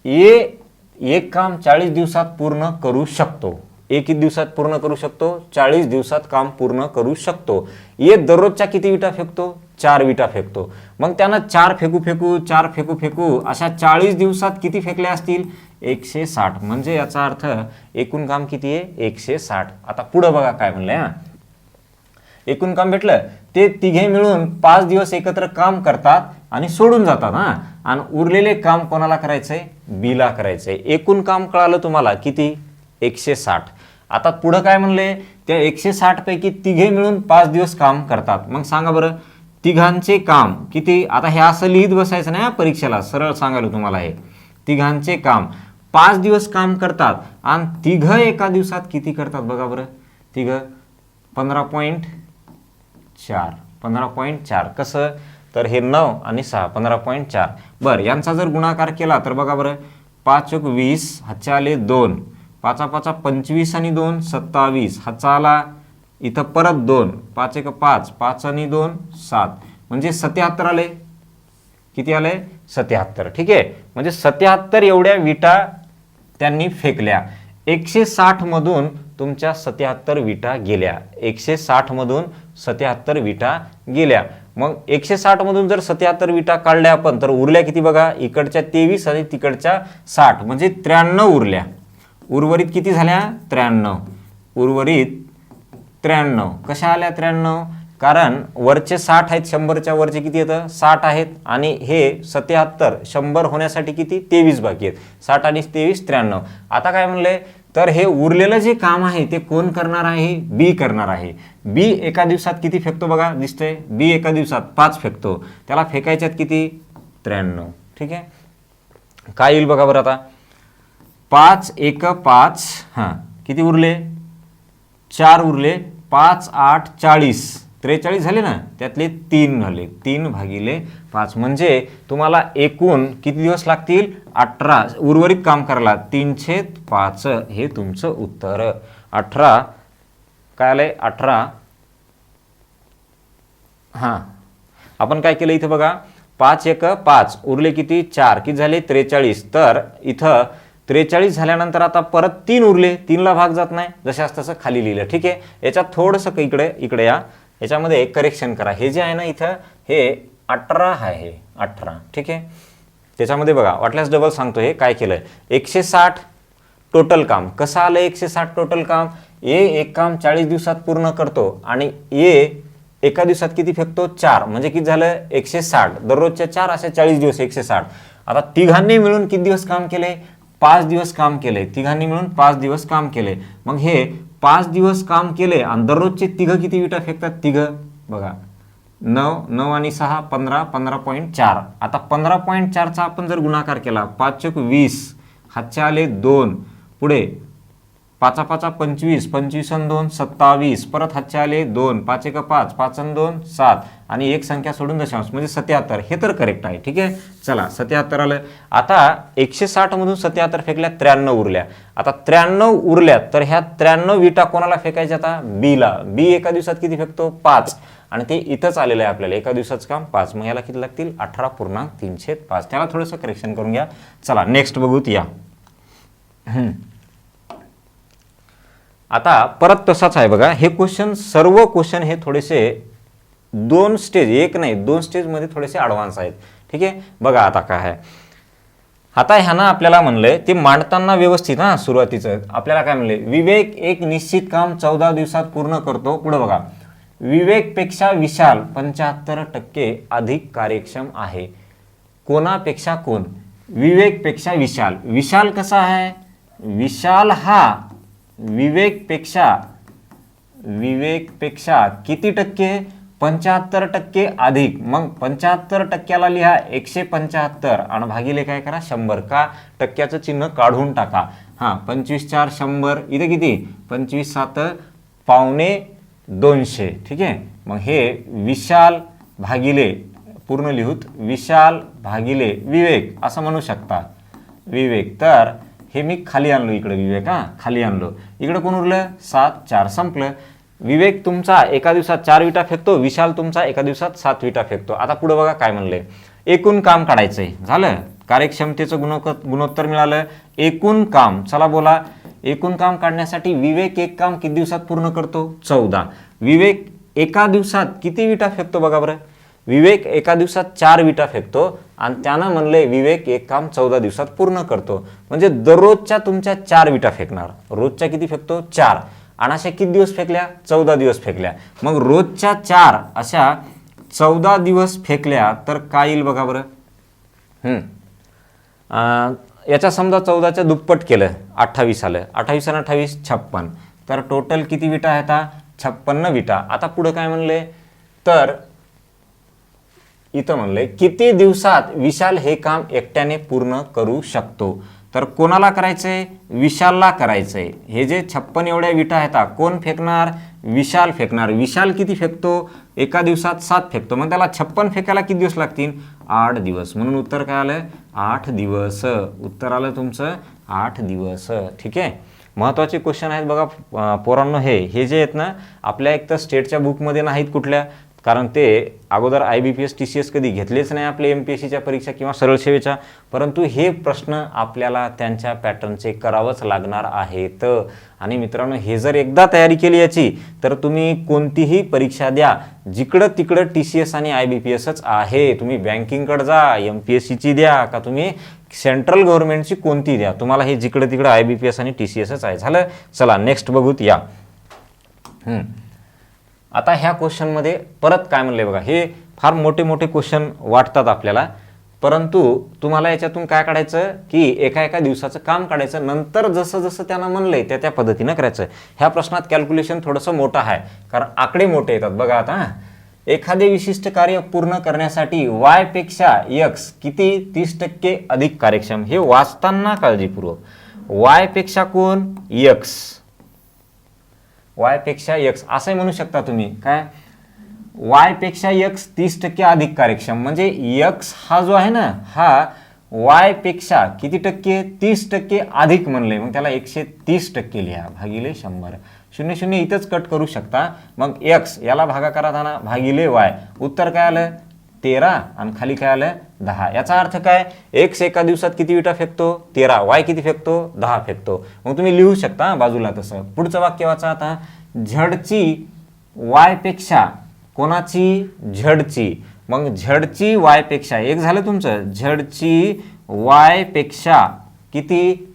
एक काम 40 दिवसात पूर्ण करू शकतो. किती दिवसात पूर्ण करू शकतो, 40 दिवसात काम पूर्ण करू शकतो. दररोजच्या किती विटा फेकतो, 4 विटा फेकतो. मग त्यानं 4 फेकू फेकू अशा 40 दिवसात किती फेकले असतील 160. म्हणजे याचा अर्थ एकूण काम किती आहे 160. आता पुढं बघा काय म्हणलंय. हां एकूण काम भेटलं, ते तिघे मिळून 5 दिवस एकत्र काम करतात आणि सोडून जातात. हां आणि उरलेले काम कोणाला करायचंय, बीला करायचंय. एकूण काम कळालं तुम्हाला किती 160. आता पुढं काय म्हणले, त्या 160 पैकी तिघे मिळून 5 दिवस काम करतात. मग सांगा बरं तिघांचे काम किती. आता हे असं लिहित बसायचं नाही परीक्षेला, सरळ सांगायला तुम्हाला. हे तिघांचे काम 5 दिवस काम करतात आणि तिघ एका दिवसात किती करतात बघा बरं. तिघ 15.4. कसं तर हे 9 आणि 6 15.4. बरं यांचा जर गुणाकार केला तर बघा बरं 5 × 20 हातचे आले 2, 5 × 5 25 आणि 2 27. हातचा आला इथं परत 2, 5 × 5 5 आणि 2 7. म्हणजे 77 आले. किती आले 77. ठीक आहे, म्हणजे 77 एवढ्या विटा त्यांनी फेकल्या. 160 मधून तुमच्या 77 विटा गेल्या. 160 मधून 77 विटा गेल्या. मग 160 मधून जर 77 विटा काढल्या आपण तर उरल्या किती बघा, इकडच्या 23 आणि तिकडच्या 60, म्हणजे 93 उरल्या. उर्वरित किती झाल्या 93. उर्वरित 93. कशा आल्या 93, कारण वरचे 60 आहेत, 100च्या वरचे किती येतं 60 आहेत आणि हे 77 100 होण्यासाठी किती 23 बाकी आहेत. 60 आणि 23 93. आता काय म्हणले तर हे उरलेलं जे काम आहे ते कोण करणार आहे, बी करणार आहे. बी एका दिवसात किती फेकतो बघा दिसतंय, बी एका दिवसात 5 फेकतो. त्याला फेकायच्यात किती 93. ठीक आहे, काय येईल बघा बरं आता 5 × 5 हां किती उरले 4 उरले. 5 8 40 43 झाले ना, त्यातले 3 झाले. 3/5 म्हणजे तुम्हाला एकूण किती दिवस लागतील 18 उर्वरित काम करायला. 3/5 हे तुमचं उत्तर. 18 काय आलंय 18. हां आपण काय केलं इथं बघा 5 × 5 उरले किती 4, किती झाले 43. तर इथं 43 झाल्यानंतर आता परत 3 उरले, 3ला भाग जात नाही, जशास तसं खाली लिहिलं. ठीक आहे, याच्यात थोडंसं इकडे या, याच्यामध्ये करेक्शन करा. हे जे आहे ना इथं हे 18 आहे 18. ठीक आहे, त्याच्यामध्ये बघा वाटल्यास डबल सांगतो. हे काय केलं 160 टोटल काम. कसं आलं 160 टोटल काम. एक काम 40 दिवसात पूर्ण करतो आणि एका दिवसात किती फेकतो 4, म्हणजे किती झालं 160. दररोजच्या 4 अशा 40 दिवस 160. आता तिघांनी मिळून किती दिवस काम केले 5 दिवस काम केले. तिघांनी मिळून 5 दिवस काम केले. मग हे 5 दिवस काम केले आणि दररोजचे तिघ किती विटा फेकतात. तिघ बघा 9 आणि 6 15 15.4. आता 15.4चा आपण जर गुणाकार केला 5 × 20 हातचे आले 2, पुढे 5 × 5 25 25 आणि 2 27, परत हातचे आले 2, 5 × 5 5 आणि 2 7 आणि एक संख्या सोडून दशांश म्हणजे 77. हे तर करेक्ट आहे. ठीक आहे, चला 77 आलं. आता 160 मधून 77 फेकल्या 93 उरल्या. आता 93 उरल्यात तर ह्या 93 विटा कोणाला फेकायच्या आता बीला. बी एका दिवसात किती फेकतो 5 आणि ते इथंच आलेलं आहे आपल्याला एका दिवसाचं काम 5. मग याला किती लागतील 18.305. त्याला थोडंसं करेक्शन करून घ्या. चला नेक्स्ट बघूत या. आता परत तसाच आहे बघा. हे क्वेश्चन सर्व क्वेश्चन हे थोडेसे 2 स्टेज, एक नाही 2 स्टेजमध्ये थोडेसे ॲडव्हान्स आहेत. ठीक आहे, बघा आता काय आहे. आता ह्यानं आपल्याला म्हणलंय ते मांडताना व्यवस्थित हां सुरुवातीचं आपल्याला काय म्हणले विवेक एक निश्चित काम 14 दिवसात पूर्ण करतो. पुढे बघा विवेकपेक्षा विशाल 75% अधिक कार्यक्षम आहे. कोणापेक्षा कोण, विवेकपेक्षा विशाल. विशाल कसा आहे, विशाल हा विवेकपेक्षा किती टक्के 75% अधिक, मग 75%ला लिहा 175 आणि भागिले काय करा 100, का टक्क्याचं चिन्ह काढून टाका. हां 25×4 100, इथे किती 25×7 पावणे 200. ठीक आहे, मग हे विशाल भागिले पूर्ण लिहूत विशाल भागिले विवेक असं म्हणू शकता. विवेक, तर हे मी खाली आणलो इकडे, विवेक हां खाली आणलो, इकडे कोण उरलं 7 4 संपलं. विवेक तुमचा एका दिवसात 4 विटा फेकतो, विशाल तुमचा एका दिवसात 7 विटा फेकतो. आता पुढे बघा काय म्हणले, एकूण काम काढायचंय. झालं, कार्यक्षमतेचं गुणोत्तर मिळालं. एकूण काम, चला बोला, एकूण काम काढण्यासाठी विवेक एक काम किती दिवसात पूर्ण करतो 14. विवेक एका दिवसात किती विटा फेकतो बघा बरं. विवेक एका दिवसात 4 विटा फेकतो आणि त्यानं म्हणले विवेक एक काम 14 दिवसात पूर्ण करतो. म्हणजे दररोजच्या तुमच्या 4 विटा फेकणार. रोजच्या किती फेकतो 4, आणि अशा किती दिवस फेकल्या 14 दिवस फेकल्या. मग रोजच्या 4 अशा 14 दिवस फेकल्या तर काय येईल बघा बरं. याच्या समजा 14च्या दुप्पट केलं 28 आलं, 28 आणि 28 56, तर टोटल किती विटा आहेत 56 विटा. आता पुढे काय म्हणले, तर इथं म्हणले किती दिवसात विशाल हे काम एकट्याने पूर्ण करू शकतो. तर कोणाला करायचंय, विशालला करायचंय. हे जे 56 एवढ्या विटा आहेत कोण फेकणार, विशाल फेकणार. विशाल किती फेकतो एका दिवसात 7 फेकतो, मग त्याला 56 फेकायला किती दिवस लागतील 8 दिवस. म्हणून उत्तर काय आलं 8 दिवस. उत्तर आलं तुमचं 8 दिवस. ठीक आहे, महत्त्वाचे क्वेश्चन आहेत बघा पोरांनो. हे जे आहेत ना आपल्या एक तर स्टेटच्या बुकमध्ये नाहीत कुठल्या, कारण ते अगोदर IBPS TCS कधी घेतलेच नाही आपले MPSCच्या परीक्षा किंवा सरळ सेवेच्या, परंतु हे प्रश्न आपल्याला त्यांच्या पॅटर्नचे करावंच लागणार आहेत. आणि मित्रांनो, हे जर एकदा तयारी केली याची तर तुम्ही कोणतीही परीक्षा द्या, जिकडं तिकडं TCS आणि IBPSच आहे. तुम्ही बँकिंगकडे जा, MPSCची द्या का तुम्ही सेंट्रल गव्हर्नमेंटची कोणती द्या, तुम्हाला हे जिकडं तिकडं IBPS आणि TCSच आहे. झालं, चला नेक्स्ट बघूत या. आता ह्या क्वेश्चनमध्ये परत काय म्हणले बघा, हे फार मोठे मोठे क्वेश्चन वाटतात आपल्याला, परंतु तुम्हाला याच्यातून काय काढायचं की एका एका दिवसाचं काम काढायचं, नंतर जसं जसं त्यांना म्हणलंय त्या त्या पद्धतीनं करायचं. ह्या प्रश्नात कॅल्क्युलेशन थोडंसं मोठं आहे, कारण आकडे मोठे येतात बघा. आता एखादे विशिष्ट कार्य पूर्ण करण्यासाठी y पेक्षा x किती 30% अधिक कार्यक्षम. हे वाचताना काळजीपूर्वक, y पेक्षा कोण x, y पेक्षा x असं म्हणू शकता तुम्ही. काय y पेक्षा x 30% अधिक कार्यक्षम, म्हणजे x हा जो आहे ना हा y पेक्षा किती टक्के 30% अधिक म्हणले, मग त्याला 130% लिहा भागिले 100. 0 0 इथंच कट करू शकता. मग x याला भागाकारात आणा भागिले y. उत्तर काय आलं 13 आणि खाली काय आलं 10. याचा अर्थ काय, x एका दिवसात किती विटा फेकतो 13, y किती फेकतो 10 फेकतो. मग तुम्ही लिहू शकता बाजूला तसं. पुढचं वाक्य वाचा आता, झडची y पेक्षा कोणाची, झडची. मग झडची y पेक्षा, एक झालं तुमचं, झडची y पेक्षा किती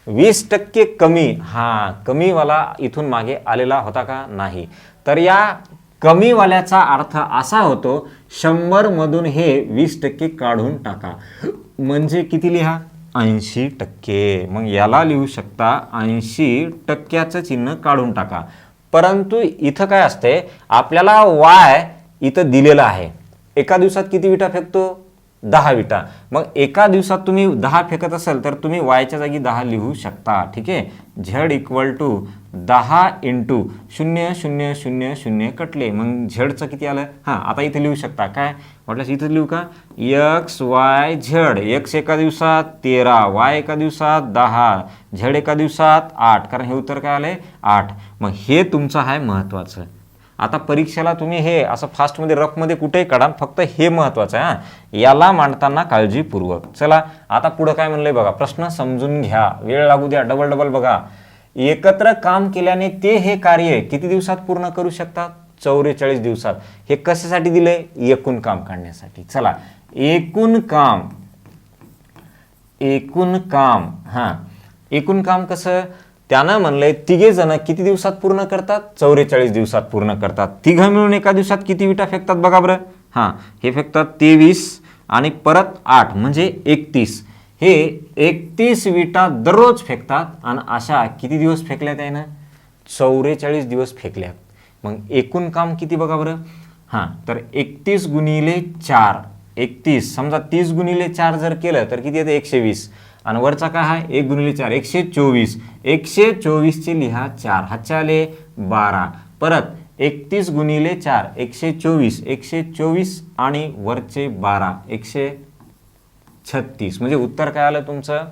20% कमी. हा कमीवाला इथून मागे आलेला होता का नाही, तर या कमीवाल्याचा अर्थ असा होतो 100 मधून हे 20% काढून टाका, म्हणजे किती लिहा 80%. मग याला लिहू शकता 80%चं चिन्ह काढून टाका. परंतु इथं काय असते, आपल्याला y इथं दिलेलं आहे, एका दिवसात किती विटा फेकतो 10 विटा. मग एका दिवसात तुम्ही 10 फेकत असाल तर तुम्ही वायच्या जागी 10 लिहू शकता. ठीक आहे, झड इक्वल टू 10 इंटू 0 0 0 0 कटले, मग झडचं किती आलं. हां आता इथे लिहू शकता, काय म्हटलं इथं लिहू का, x y झड. x एका दिवसात 13, y एका दिवसात 10, झड एका दिवसात 8, कारण हे उत्तर काय आलंय 8. मग हे तुमचं आहे महत्त्वाचं. आता परीक्षेला तुम्ही हे असं फास्टमध्ये रफमध्ये कुठेही काढा, फक्त हे महत्त्वाचं आहे हां, याला मांडताना काळजीपूर्वक. चला आता पुढं काय म्हणलंय बघा, प्रश्न समजून घ्या, वेळ लागू द्या, डबल डबल बघा. एकत्र काम केल्याने ते हे कार्य किती दिवसात पूर्ण करू शकतात 44 दिवसात. हे कशासाठी दिलंय, एकूण काम काढण्यासाठी. चला एकूण काम, एकूण काम, हां एकूण काम कसं, त्यानं म्हणलंय तिघे जण किती दिवसात पूर्ण करतात 44 दिवसात पूर्ण करतात. तिघं मिळून एका दिवसात किती विटा फेकतात बघा बरं. हां हे फेकतात 23 आणि परत 8 म्हणजे 31. हे 31 विटा दररोज फेकतात आणि अशा किती दिवस फेकल्या त्यानं 44 दिवस फेकल्या. मग एकूण काम किती बघा बरं, हां, तर 31 गुणिले 4, 31 समजा 30 गुणिले 4 जर केलं तर किती येते 120, आणि वरचा काय आहे 1 गुणिले 4 124, 124 चे लिहा 4, हातचे आले 12, परत 31 गुणिले 4 124, 124 आणि वरचे 12 136, म्हणजे उत्तर काय आलं तुमचं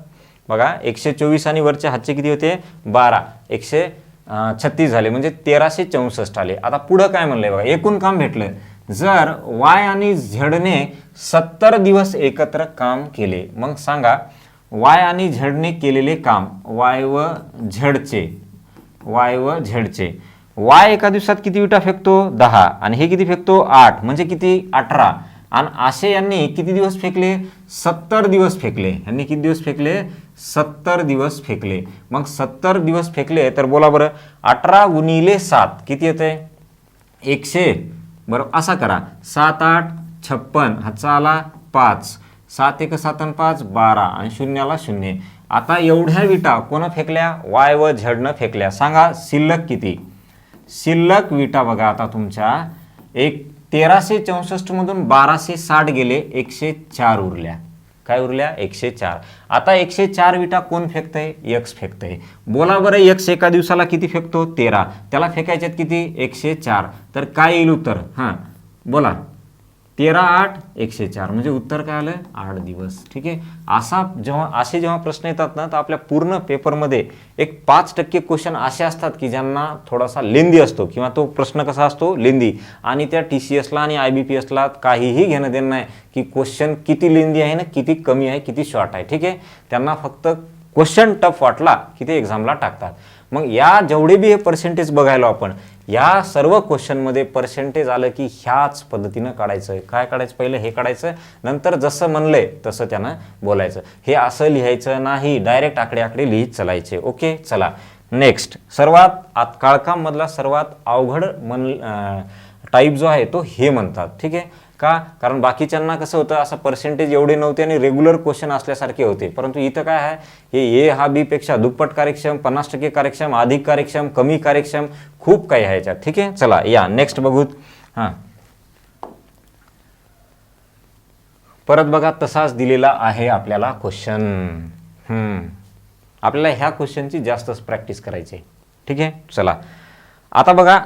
बघा 124 आणि वरचे हातचे किती होते 12, 136 झाले, म्हणजे 1364 आले. आता पुढं काय म्हणलंय बघा, एकूण काम भेटलं. जर वाय आणि झेडने 70 दिवस एकत्र काम केले, मग सांगा वाय आणि झेडने केलेले काम, वाय व झेडचे, वाय एका दिवसात किती विटा फेकतो 10, आणि हे किती फेकतो 8, म्हणजे किती 18, आणि असे यांनी किती दिवस फेकले 70 दिवस फेकले. यांनी किती दिवस फेकले 70 दिवस फेकले. मग 70 दिवस फेकले तर बोला बरं 18 गुणिले 7 किती येते 100, बरं असा करा 7 8 56, हातचा आला 5, 7 1 7 आणि 5 12, आणि शून्याला 0. आता एवढ्या विटा कोण फेकल्या वाय व झेडनं फेकल्या. सांगा शिल्लक किती, शिल्लक विटा बघा आता तुमच्या 1364 मधून 1260 गेले, 104 उरल्या. काय उरल्या 104. आता 104 विटा कोण फेकतंय एक्स फेकतंय. बोला बरं एक्स एका दिवसाला किती फेकतो 13, त्याला फेकायच्यात किती 104, तर काय येईल उत्तर हां बोला 13 8 104, म्हणजे उत्तर काय आलं 8 दिवस. ठीक आहे. असे जेव्हा प्रश्न येतात ना तर आपल्या पूर्ण पेपरमध्ये एक 5% क्वेश्चन असे असतात की ज्यांना थोडासा लेंदी असतो, किंवा तो प्रश्न कसा असतो लेंदी, आणि त्या TCSला आणि IBPSला काहीही घेणं देणं नाही की क्वेश्चन किती लेंदी आहे ना, किती कमी आहे, किती शॉर्ट आहे. ठीक आहे. त्यांना फक्त क्वेश्चन टफ वाटला की ते एक्झामला टाकतात. मग या जेवढे बी हे पर्सेंटेज बघायला आपण, या सर्व क्वेश्चनमध्ये पर्सेंटेज आलं की ह्याच पद्धतीनं काढायचं. काय काढायचं पहिलं हे काढायचं, नंतर जसं म्हणलंय तसं त्यानं बोलायचं. हे असं लिहायचं नाही, डायरेक्ट आकडे आकडे लिहित चलायचे. ओके चला नेक्स्ट. सर्वात काळकामधला सर्वात अवघड टाईप जो आहे तो हे म्हणतात. ठीक आहे. का कारण बाकीच्यांना कसं होतं असं पर्सेंटेज एवढे नव्हते आणि रेग्युलर क्वेश्चन असल्यासारखे होते, परंतु इथं काय आहे हे हा बी पेक्षा दुप्पट कार्यक्षम, 50% कार्यक्षम, अधिक कार्यक्षम, कमी कार्यक्षम, खूप काही आहे याच्यात. ठीक आहे. चला या नेक्स्ट बघूत. हां परत बघा तसाच दिलेला आहे आपल्याला क्वेश्चन. आपल्याला ह्या क्वेश्चनची जास्तच प्रॅक्टिस करायची. ठीक आहे. चला आता बघा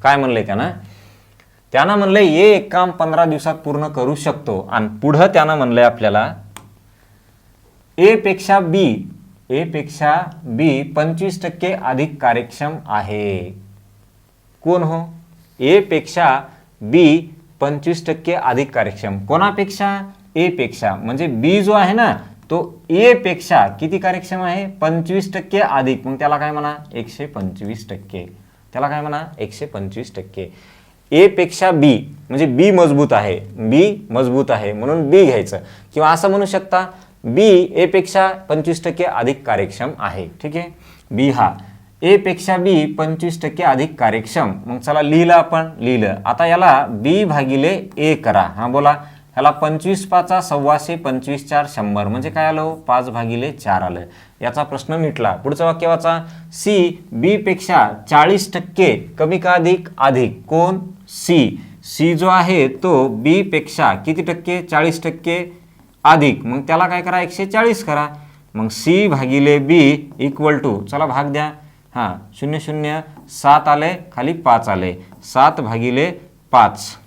काय म्हणलंय त्यानं म्हणलंय हे एक काम 15 दिवसात पूर्ण करू शकतो, आणि पुढं त्यानं म्हणलंय आपल्याला ए पेक्षा बी 25% अधिक कार्यक्षम आहे. कोण हो ए पेक्षा बी 25% अधिक कार्यक्षम. कोणापेक्षा ए पेक्षा, म्हणजे बी जो आहे ना तो ए पेक्षा किती कार्यक्षम आहे 25% अधिक, मग त्याला काय म्हणा 125%. त्याला काय म्हणा 125%. ए पेक्षा बी म्हणजे बी मजबूत आहे म्हणून बी घ्यायचं, किंवा असं म्हणू शकता बी ए पेक्षा 25% अधिक कार्यक्षम आहे. ठीक आहे. बी हा ए पेक्षा बी 25% अधिक कार्यक्षम. मग चला लिहिलं आपण, लिहिलं. आता याला बी भागिले ए करा. हा बोला ह्याला 25 5 125, 25 4 100, म्हणजे काय आलं 5 भागिले 4 आलं. याचा प्रश्न मिटला. पुढचा वाक्य वाचा. सी बी पेक्षा 40% कमी का अधिक, अधिक. कोण सी जो आहे तो बी पेक्षा किती टक्के 40% अधिक, मग त्याला काय करा 140 करा. मग सी भागिले बी इक्वल टू, चला भाग द्या. हां 0 0 7 आले, खाली 5 आले, 7 भागिले 5.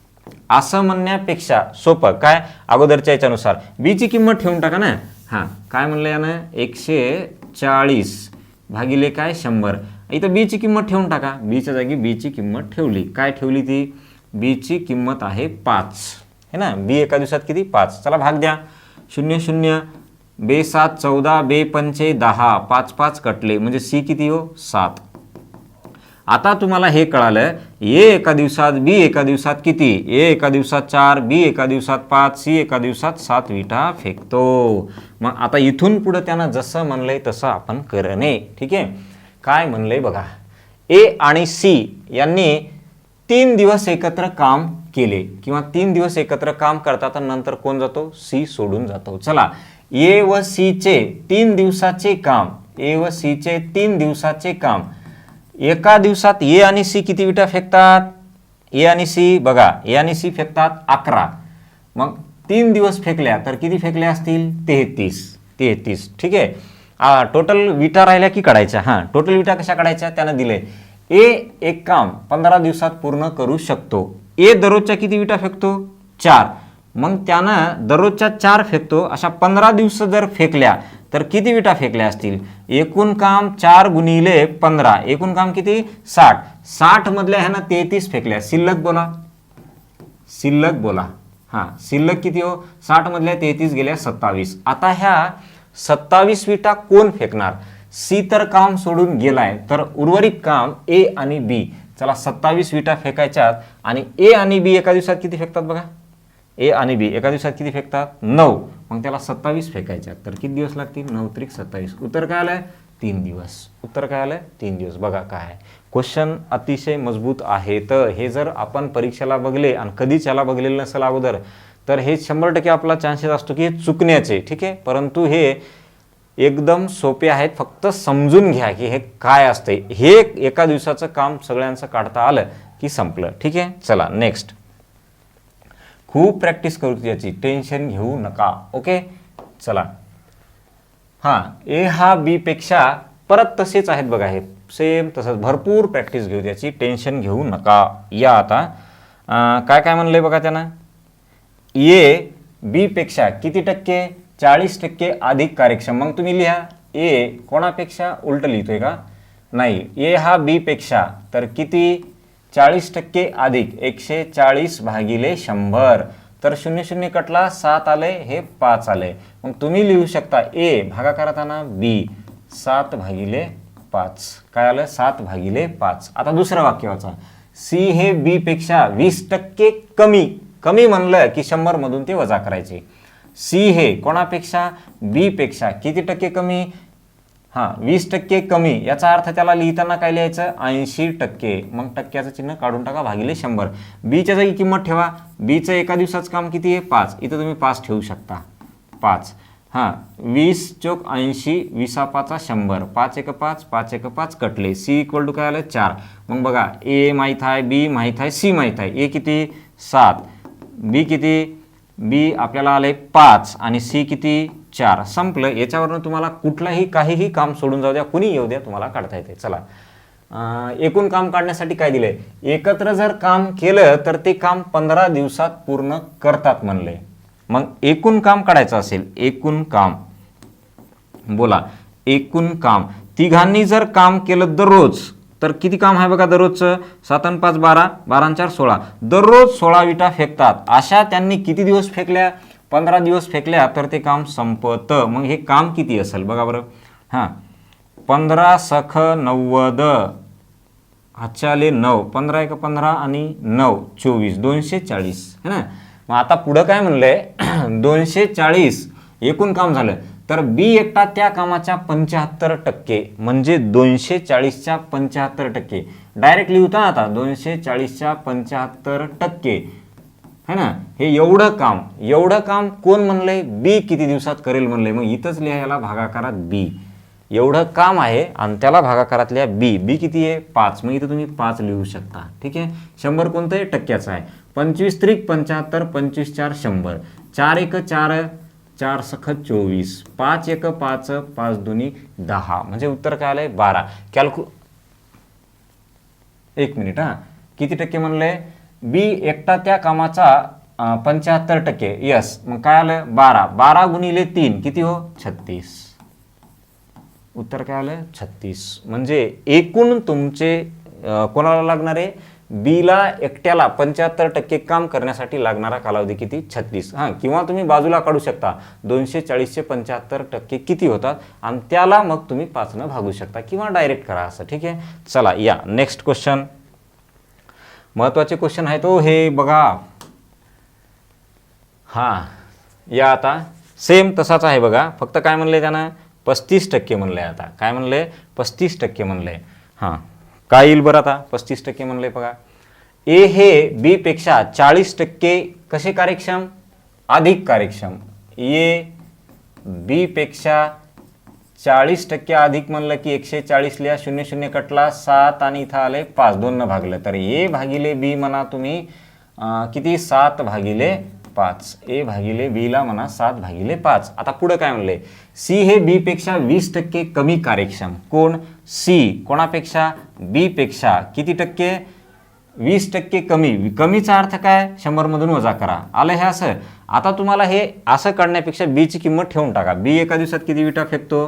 असं म्हणण्यापेक्षा सोपं काय अगोदरच्या याच्यानुसार बीची किंमत ठेवून टाका ना. हां काय म्हणलं यानं 140 भागिले काय 100. इथं बीची किंमत ठेवून टाका. बीच्या जागी बीची किंमत ठेवली. काय ठेवली ती, बीची किंमत आहे 5 है ना. बी एका दिवसात किती 5. चला भाग द्या. 0 0 बे 7 14, बे 5 10, 5 5 कटले, म्हणजे सी किती हो 7. आता तुम्हाला हे कळालं ए एका दिवसात बी एका दिवसात किती, ए एका दिवसात 4, बी एका दिवसात 5, सी एका दिवसात 7 विटा फेकतो. मग आता इथून पुढे त्यानं जसं म्हणलंय तसं आपण करणे. ठीक आहे. काय म्हणलंय बघा. ए आणि सी यांनी 3 दिवस एकत्र काम केले, किंवा 3 दिवस एकत्र काम करतात आणि नंतर कोण जातो सी सोडून जातो. चला ए व सी चे 3 दिवसाचे काम, ए व सी चे 3 दिवसाचे काम. एका दिवसात ए आणि सी किती विटा फेकतात ए आणि सी बघा, ए आणि सी फेकतात 11, मग 3 दिवस फेकल्या तर किती फेकल्या असतील? 33. ठीक आहे. टोटल विटा राहिल्या की काढायच्या? हां, टोटल विटा कशा काढायच्या? त्यानं दिले ए एक काम 15 दिवसात पूर्ण करू शकतो. ए दररोजच्या किती विटा फेकतो? 4. मग त्यानं दररोजच्या 4 फेकतो. अशा 15 दिवस जर फेकल्या तर किती विटा फेकल्या असतील? एकूण काम 4 गुणिले 15, एकूण काम किती? 60. 60 मधल्या ह्यानं 33 फेकल्या. शिल्लक बोला, शिल्लक बोला. हां, शिल्लक किती हो? 60 मधल्या 33 गेल्या 27. आता ह्या 27 विटा कोण फेकणार? सी तर काम सोडून गेलाय, तर उर्वरित काम ए आणि बी. चला 27 विटा फेकायच्यात आणि ए आणि बी एका दिवसात किती फेकतात बघा? ए आणि बी एका दिवसात किती फेकतात? 9. मग त्याला 27 फेकायच्यात तर किती दिवस लागतील? 9 त्रिक 27. उत्तर काय आलंय? 3 दिवस. उत्तर काय आलंय? 3 दिवस. बघा काय क्वेश्चन अतिशय मजबूत आहे. तर हे जर आपण परीक्षेला बघले आणि कधीच याला बघलेलं नसेल अगोदर, तर हे 100% आपला चान्सेस असतो की हे चुकण्याचे. ठीक आहे, परंतु हे एकदम सोपे आहेत. फक्त समजून घ्या की हे काय असते. हे एका दिवसाचं काम सगळ्यांचं काढता आलं की संपलं. ठीक आहे, चला नेक्स्ट. खूप प्रॅक्टिस करू याची, टेन्शन घेऊ नका. ओके, चला. हां, ए हा बी पेक्षा परत तसेच आहेत बघा, हे सेम तसंच. भरपूर प्रॅक्टिस घेऊ त्याची, टेन्शन घेऊ नका. या आता काय काय म्हणलंय बघा त्यानं? ए बी पेक्षा किती टक्के? 40% अधिक कार्यक्षम. मग तुम्ही लिहा ए कोणापेक्षा? उलट लिहितोय का? नाही, ए हा बी पेक्षा तर किती? 40% अधिक. 140 भागिले 100. तर 0 0 कटला, 7 आले, हे 5 आले. मग तुम्ही लिहू शकता ए भागाकारात आणा बी 7 भागिले 5. काय आलं? 7 भागिले 5. आता दुसरं वाक्य वाचा. सी हे बी पेक्षा 20% कमी. कमी म्हणलं की 100 मधून ते वजा करायचे. सी हे कोणापेक्षा? बी पेक्षा किती टक्के कमी? हां, 20% कमी. याचा अर्थ त्याला लिहिताना काय लिहायचं? 80%. मग टक्क्याचं चिन्ह काढून टाका, भागिले 100. बीच्या जागी किंमत ठेवा. बीचं एका दिवसाचं काम किती आहे? 5. इथं तुम्ही 5 ठेवू शकता. 5. हां, 20 चोक 80, 20 5 100. 5 1 5, 5 1 5 कटले. सी इक्वल टू काय आलं? 4. मग बघा, ए माहीत आहे, बी माहीत आहे, सी माहीत आहे. ए किती? 7. बी किती? बी आपल्याला आले 5 आणि सी किती? 4. संपलं. याच्यावरनं तुम्हाला कुठलाही काहीही काम सोडून जाऊ द्या, कुणी येऊ द्या, तुम्हाला काढता येते. चला, एकूण काम काढण्यासाठी काय दिलंय? एकत्र जर काम केलं तर ते काम 15 दिवसात पूर्ण करतात म्हणले. मग एकूण काम काढायचं असेल, एकूण काम बोला. एकूण काम तिघांनी जर काम केलं दररोज तर किती काम आहे बघा दररोजचं? 7 आणि 5 12, 12 आणि 4 16. दररोज 16 विटा फेकतात. अशा त्यांनी किती दिवस फेकल्या? 15 दिवस फेकल्या तर ते काम संपतं. मग हे काम किती असेल बघा बरं? हां, 15 सख 90, हातच्या आले 9, 15 1 15 आणि 9 24, 240 है ना. मग आता पुढं काय म्हणलंय? 240 एकूण काम झालं तर बी एकटा त्या कामाच्या 75%, म्हणजे 240च्या 75%. डायरेक्ट लिहता आता 240च्या 75% है ना. हे एवढं काम कोण म्हणलंय? बी किती दिवसात करेल म्हणलंय. मग इथंच लिहा याला भागाकारात बी. एवढं काम आहे आणि त्याला भागाकारात लिहा बी. बी किती आहे? 5. मग इथं तुम्ही 5 लिहू शकता. ठीक आहे. 100 कोणतं आहे? टक्क्याचं आहे. 25 त्रिक 75, 25 4 100, 4 1 4, 4 सख 24, 5 1 5, 5 2 10. म्हणजे उत्तर काय आलंय? 12. एक मिनिट. हां, किती टक्के म्हणलंय? बी एकटा त्या कामाचा 75%. यस. मग काय आलं? 12. 12 गुणिले 3 किती हो? 36. उत्तर काय आलं? 36. म्हणजे एकूण तुमचे कोणाला लागणार आहे? बीला एकट्याला 75% काम करण्यासाठी लागणारा कालावधी किती? 36. हां, किंवा तुम्ही बाजूला काढू शकता 240चे 75% किती होतात आणि त्याला मग तुम्ही 5ने भागू शकता किंवा डायरेक्ट करा असं. ठीक आहे. चला या नेक्स्ट क्वेश्चन. महत्त्वाचे क्वेश्चन आहे तो हे बघा. हां, या आता सेम तसाच आहे बघा. फक्त काय म्हणले त्यानं? 35% म्हणले. आता काय म्हणले? 35% म्हणले. हां, काय येईल बरं आता? 35% म्हणले बघा. ए हे बी पेक्षा 40% कसे कार्यक्षम? अधिक कार्यक्षम. ए बी पेक्षा 40% अधिक म्हणलं की 140 लिहा, 0 0 कटला 7 आणि इथं आले 5, 2 न भागलं तर ए भागिले बी म्हणा तुम्ही किती 7 भागिले 5, ए भागिले बी ला म्हणा 7 भागिले 5. आता पुढे काय म्हणले, सी हे बी पेक्षा 20% कमी कार्यक्षम. कोण? सी. कोणापेक्षा? बी पेक्षा. किती टक्के? 20% कमी. कमीचा अर्थ काय? 100 मधून वजा करा. आलं हे असं. आता तुम्हाला हे असं काढण्यापेक्षा बी ची किंमत ठेवून टाका. बी एका दिवसात किती विटा फेकतो?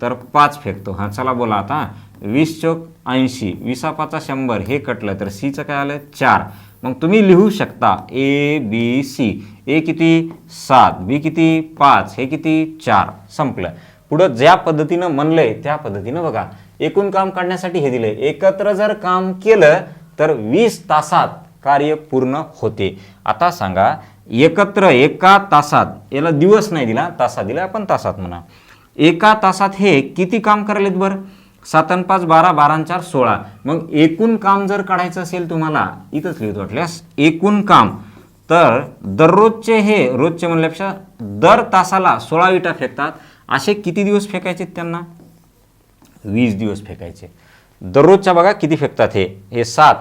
तर 5 फेकतो. हां चला बोला आता. 20 चौक 80, 20 100 हे कटलं तर सीचं काय आलं? 4. मग तुम्ही लिहू शकता ए बी सी. ए किती? 7, बी किती? 5, हे किती? 4. संपलं. पुढं ज्या पद्धतीनं म्हणलंय त्या पद्धतीनं बघा. एकूण काम काढण्यासाठी हे दिले. एकत्र जर काम केलं तर 20 तासात कार्य पूर्ण होते. आता सांगा एकत्र एका तासात, याला दिवस नाही दिला, तासात दिला, आपण तासात म्हणा. एका तासात हे किती काम करायलेत बरं? 7 आणि 5 12, 12 आणि 4 16. मग एकूण काम जर काढायचं असेल तुम्हाला, इथंच लिहितो वाटल्यास, एकूण काम तर दररोजचे हे, रोजचे म्हणल्यापेक्षा दर तासाला 16 विटा फेकतात. असे किती दिवस फेकायचे त्यांना? 20 दिवस फेकायचे. दररोजच्या बघा किती फेकतात हे 7.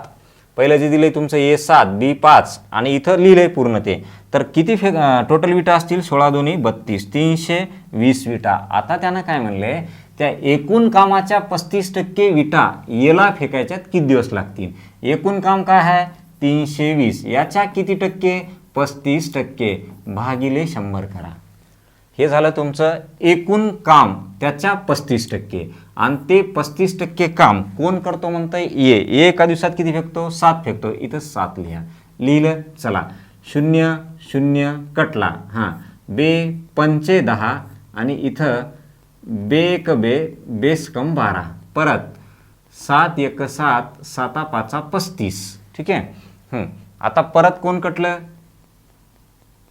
पहिलं जे दिलंय तुमचं ए 7, बी 5 आणि इथं लिहिलंय पूर्ण ते. तर किती टोटल विटा असतील? 16 दोन्ही 32, 320 विटा. आता त्यानं काय म्हणले, त्या एकूण कामाच्या 35% विटा याला फेकायच्यात किती दिवस लागतील? एकूण काम काय आहे? 320. याच्या किती टक्के? 35% भागिले 100 करा. हे झालं तुमचं एकूण काम, त्याच्या 35%. आणि ते 35% काम कोण करतो म्हणताय? ए. एका दिवसात किती फेकतो? 7 फेकतो. इथं 7 लिहा. लिहिलं. चला 0 0 कटला. हां बे 5 10 आणि इथं बे एक बे, बेस कम 12. परत 7 1 7, 7 5 35. ठीक आहे. आता परत कोण कटलं?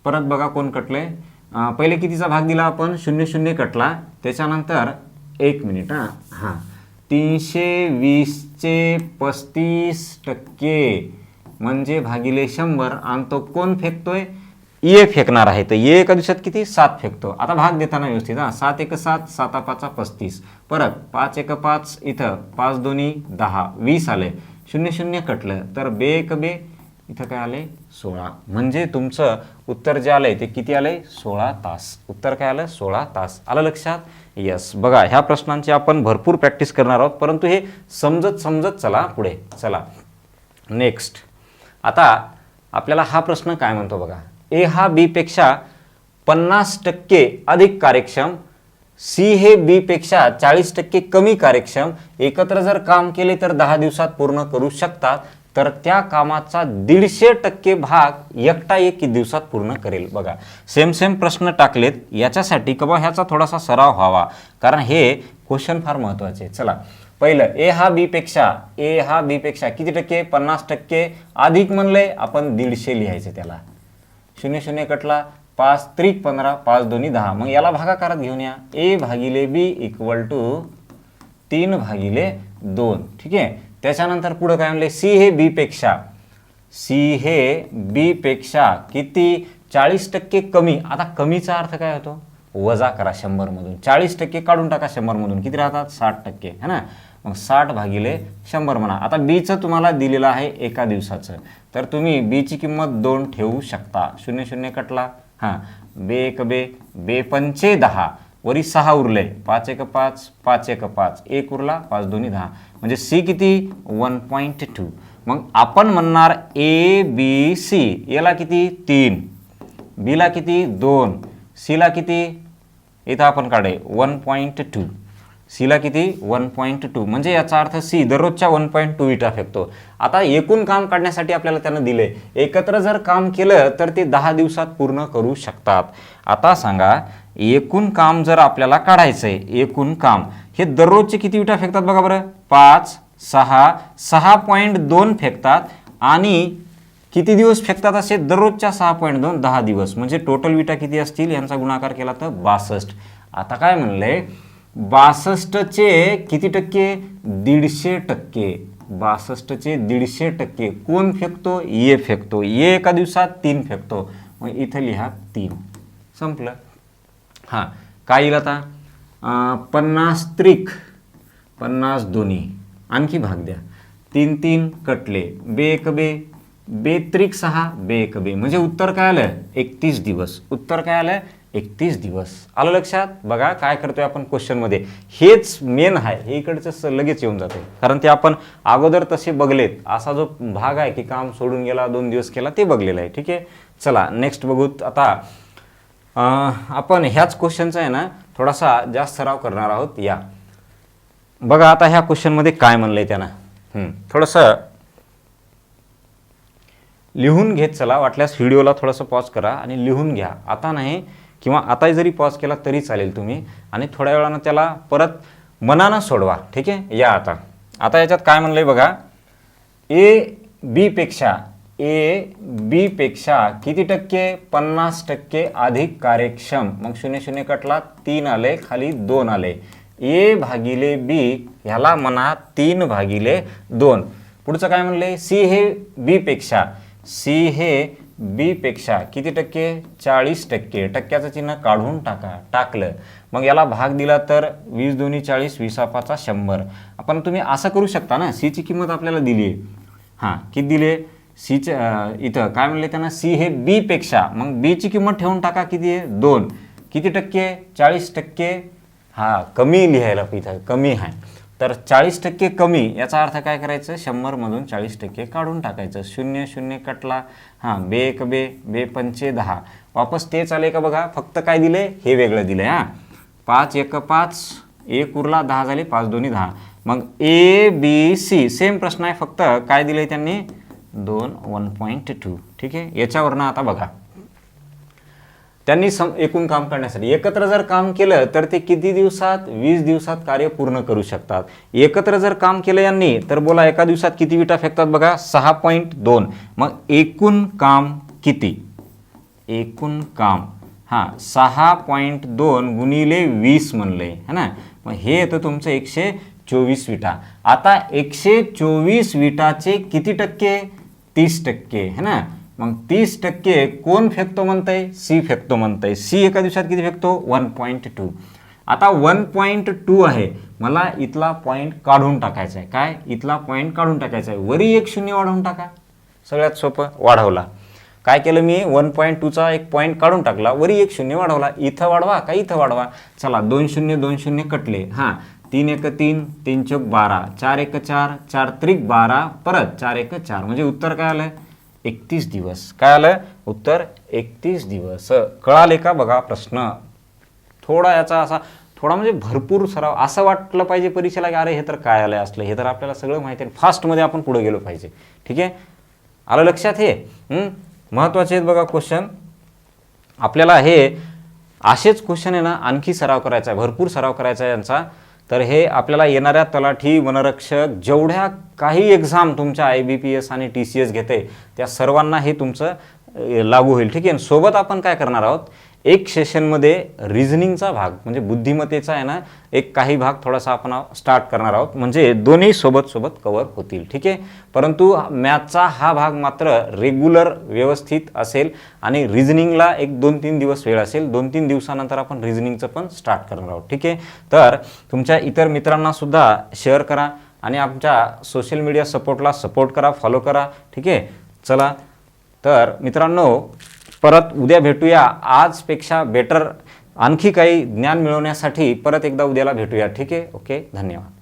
परत बघा कोण कटलंय. पहिले कितीचा भाग दिला आपण? 0 0 कटला. त्याच्यानंतर 1 मिनिट. हां 320 चे 35% म्हणजे भागिले 100. आणि तो कोण फेकतोय? ए फेकणार आहे. तर ए एका दिवसात किती? 7 फेकतो. आता भाग देताना व्यवस्थित. 7 1 7, 7 5 35. परत 5 1 5, इथं 5 दोन्ही 10, 20 आले. 0 0 कटलं तर बे एक बे, इथं काय आले? 16. म्हणजे तुमचं उत्तर जे आलंय ते किती आलंय? 16 तास. उत्तर काय आलं? 16 तास. आलं लक्षात? यस. बघा ह्या प्रश्नांची आपण भरपूर प्रॅक्टिस करणार आहोत, परंतु हे समजत चला पुढे. चला नेक्स्ट. आता आपल्याला हा प्रश्न काय म्हणतो बघा. ए हा बी पेक्षा 50% अधिक कार्यक्षम, सी हे बी पेक्षा 40% कमी कार्यक्षम, एकत्र जर काम केले तर 10 दिवसात पूर्ण करू शकतात. तर त्या कामाचा 150% भाग एकटा एक दिवसात पूर्ण करेल. बघा सेम प्रश्न टाकलेत. याच्यासाठी कबा ह्याचा थोडासा सराव व्हावा, कारण हे क्वेश्चन फार महत्त्वाचे. चला पहिलं ए हा बी पेक्षा किती टक्के? 50% अधिक म्हणलंय आपण 150 लिहायचे त्याला. 0 0 कटला. 5 त्रिक 15, 5 दोन्ही 10. मग याला भागाकारात घेऊन या. ए भागिले बी इक्वल टू 3 भागिले 2. ठीक आहे. त्याच्यानंतर पुढे काय म्हणले? सी हे बी पेक्षा किती? 40% कमी. आता कमीचा अर्थ काय होतो? वजा करा 100 मधून. 40% काढून टाका 100 मधून. किती राहतात? 60% है ना. मग 60 भागिले 100 म्हणा. आता बीचं तुम्हाला दिलेलं आहे एका दिवसाचं, तर तुम्ही बीची किंमत 2 ठेवू शकता. 0 0 कटला. हां बे एक बे, बे 5 10, वरी 6 उरले. 5 1 5, 5 1 5, 1 उरला. 5 दोन्ही 10. म्हणजे सी किती? 1.2. मग आपण म्हणणार ए बी सी. याला किती? 3, बीला किती? 2, सीला किती? इथं आपण काढे 1.2. सीला किती? 1.2. म्हणजे याचा अर्थ सी दररोजच्या 1.2 विटा फेकतो. आता एकूण काम काढण्यासाठी आपल्याला त्यानं दिले, एकत्र जर काम केलं तर ते 10 दिवसात पूर्ण करू शकतात. आता सांगा एकूण काम जर आपल्याला काढायचंय, एकूण काम हे दररोजचे किती विटा फेकतात बघा बरं. 5 6, 6.2 फेकतात. आणि किती दिवस फेकतात असे? दररोजच्या 6.2, 10 दिवस. म्हणजे टोटल विटा किती असतील यांचा गुणाकार केला तर 62. आता काय म्हणलंय? 62चे किती टक्के? 150%. 62चे 150% कोण फेकतो? ए फेकतो. ए एका दिवसात 3 फेकतो. मग इथं लिहा 3. संपलं. हां काय येईल आता? 50 त्रिक 50 दोन्ही, आणखी भाग द्या, 3 3 कटले, बे एक बे, बे त्रिक 6, बे एक बे, म्हणजे उत्तर काय आलं 31 दिवस. उत्तर काय आलं 31 दिवस. आलं लक्षात. बघा काय करतोय आपण क्वेश्चनमध्ये, हेच मेन आहे, हे इकडचं लगेच येऊन जाते, कारण ते आपण अगोदर तसे बघलेत. असा जो भाग आहे की काम सोडून गेला 2 दिवस केला ते बघलेलं आहे. ठीक आहे, चला नेक्स्ट बघू. आता आपण ह्याच क्वेश्चनचा आहे ना थोडासा जास्त सराव करणार आहोत. या बघा आता ह्या क्वेश्चनमध्ये काय म्हणलंय त्यानं, थोडंसं लिहून घेत चला. वाटल्यास व्हिडिओला थोडंसं पॉज करा आणि लिहून घ्या. आता नाही किंवा आता जरी पॉज केला तरी चालेल तुम्ही, आणि थोड्या वेळानं त्याला परत मनानं सोडवा. ठीक आहे, या आता याच्यात काय म्हणलंय बघा, ए बी पेक्षा किती टक्के 50% अधिक कार्यक्षम. मग 0 0 कटला, 3 आले, खाली 2 आले. ए भागिले बी ह्याला म्हणा 3/2. पुढचं काय म्हणले, सी हे बी पेक्षा किती टक्के 40%. टक्क्याचं चिन्ह काढून टाकलं. मग याला भाग दिला तर 20 2 40, 20 5 100. आपण तुम्ही असं करू शकता ना, सीची किंमत आपल्याला दिली आहे. हां किती दिले सीचं, इथं काय म्हणले त्यांना, सी हे बी पेक्षा, मग बीची किंमत ठेवून टाका, किती आहे 2. किती टक्के 40%. हां कमी लिहायला इथं कमी आहे, तर 40% कमी. याचा अर्थ काय करायचं, 100मधून 40% काढून टाकायचं. 0 0 कटला, हां बे एक बे, बे पंचे 10. वापस तेच आले का बघा, फक्त काय दिले हे वेगळं दिलं. हां 5 1 5, 1 उरला, 10 झाले, 5 2 10. मग ए बी सी सेम प्रश्न आहे, फक्त काय दिले त्यांनी 2 1.2. ठीक आहे, याच्यावरनं आता बघा त्यांनी एकूण काम करण्यासाठी एकत्र जर काम केलं तर ते किती दिवसात, 20 दिवसात कार्य पूर्ण करू शकतात. एकत्र जर काम केलं यांनी तर बोला एका दिवसात किती विटा फेकतात बघा, 6.2. मग एकूण काम किती, एकूण काम 6.2 गुणिले 20 म्हणलंय है ना. मग हे येतं तुमचं 124 विटा. आता 124 विटाचे किती टक्के, 30% है ना. मग 30% कोण फेकतो म्हणतंय, सी फेकतो म्हणतंय. सी एका दिवसात किती फेकतो, 1.2. आता 1.2 आहे, मला इथला पॉईंट काढून टाकायचा आहे. काय, इथला पॉईंट काढून टाकायचा आहे. वरी एक 0 वाढवून टाका, सगळ्यात सोपं. वाढवला, काय केलं मी 1.2चा एक पॉईंट काढून टाकला, वरी एक 0 वाढवला. इथं वाढवा का इथं वाढवा. चला 2 0 2 0 कटले. हां 3 1 3, 3 चौक 12, 4 1 4, 4 त्रिक 12, परत 4 1 4. म्हणजे उत्तर काय आलं 31 दिवस. काय आलं उत्तर 31 दिवस. कळाले का बघा प्रश्न. थोडा याचा असा थोडा म्हणजे भरपूर सराव. असं वाटलं पाहिजे परीक्षेला की अरे हे तर काय आलं असलं, हे तर आपल्याला सगळं माहिती आहे. फास्टमध्ये आपण पुढे गेलो पाहिजे. ठीक आहे, आलं लक्षात. हे महत्त्वाचे आहेत बघा क्वेश्चन. आपल्याला हे असेच क्वेश्चन आहे ना आणखी सराव करायचा आहे, भरपूर सराव करायचा आहे यांचा. तर हे आपल्याला येणाऱ्या तलाठी, वनरक्षक, जेवढ्या काही एक्झाम तुमच्या IBPS आणि TCS घेते त्या सर्वांना हे तुमचं लागू होईल. ठीक आहे, सोबत आपण काय करणार आहोत, एक सेशनमध्ये रिझनिंगचा भाग म्हणजे बुद्धिमत्तेचा आहे ना एक काही भाग थोडासा आपण स्टार्ट करणार आहोत, म्हणजे दोन्ही सोबत सोबत कव्हर होतील. ठीक आहे, परंतु मॅथचा हा भाग मात्र रेग्युलर व्यवस्थित असेल आणि रिझनिंगला एक 2-3 दिवस वेळ असेल. 2-3 दिवसानंतर आपण रिझनिंगचं पण स्टार्ट करणार आहोत. ठीक आहे, तर तुमच्या इतर मित्रांना सुद्धा शेअर करा आणि आमच्या सोशल मीडिया सपोर्ट करा, फॉलो करा. ठीक आहे, चला तर मित्रांनो परत उद्या भेटूया. आजपेक्षा बेटर आणखी काही ज्ञान मिळवण्यासाठी परत एकदा उद्याला भेटूया. ठीक आहे, ओके, धन्यवाद.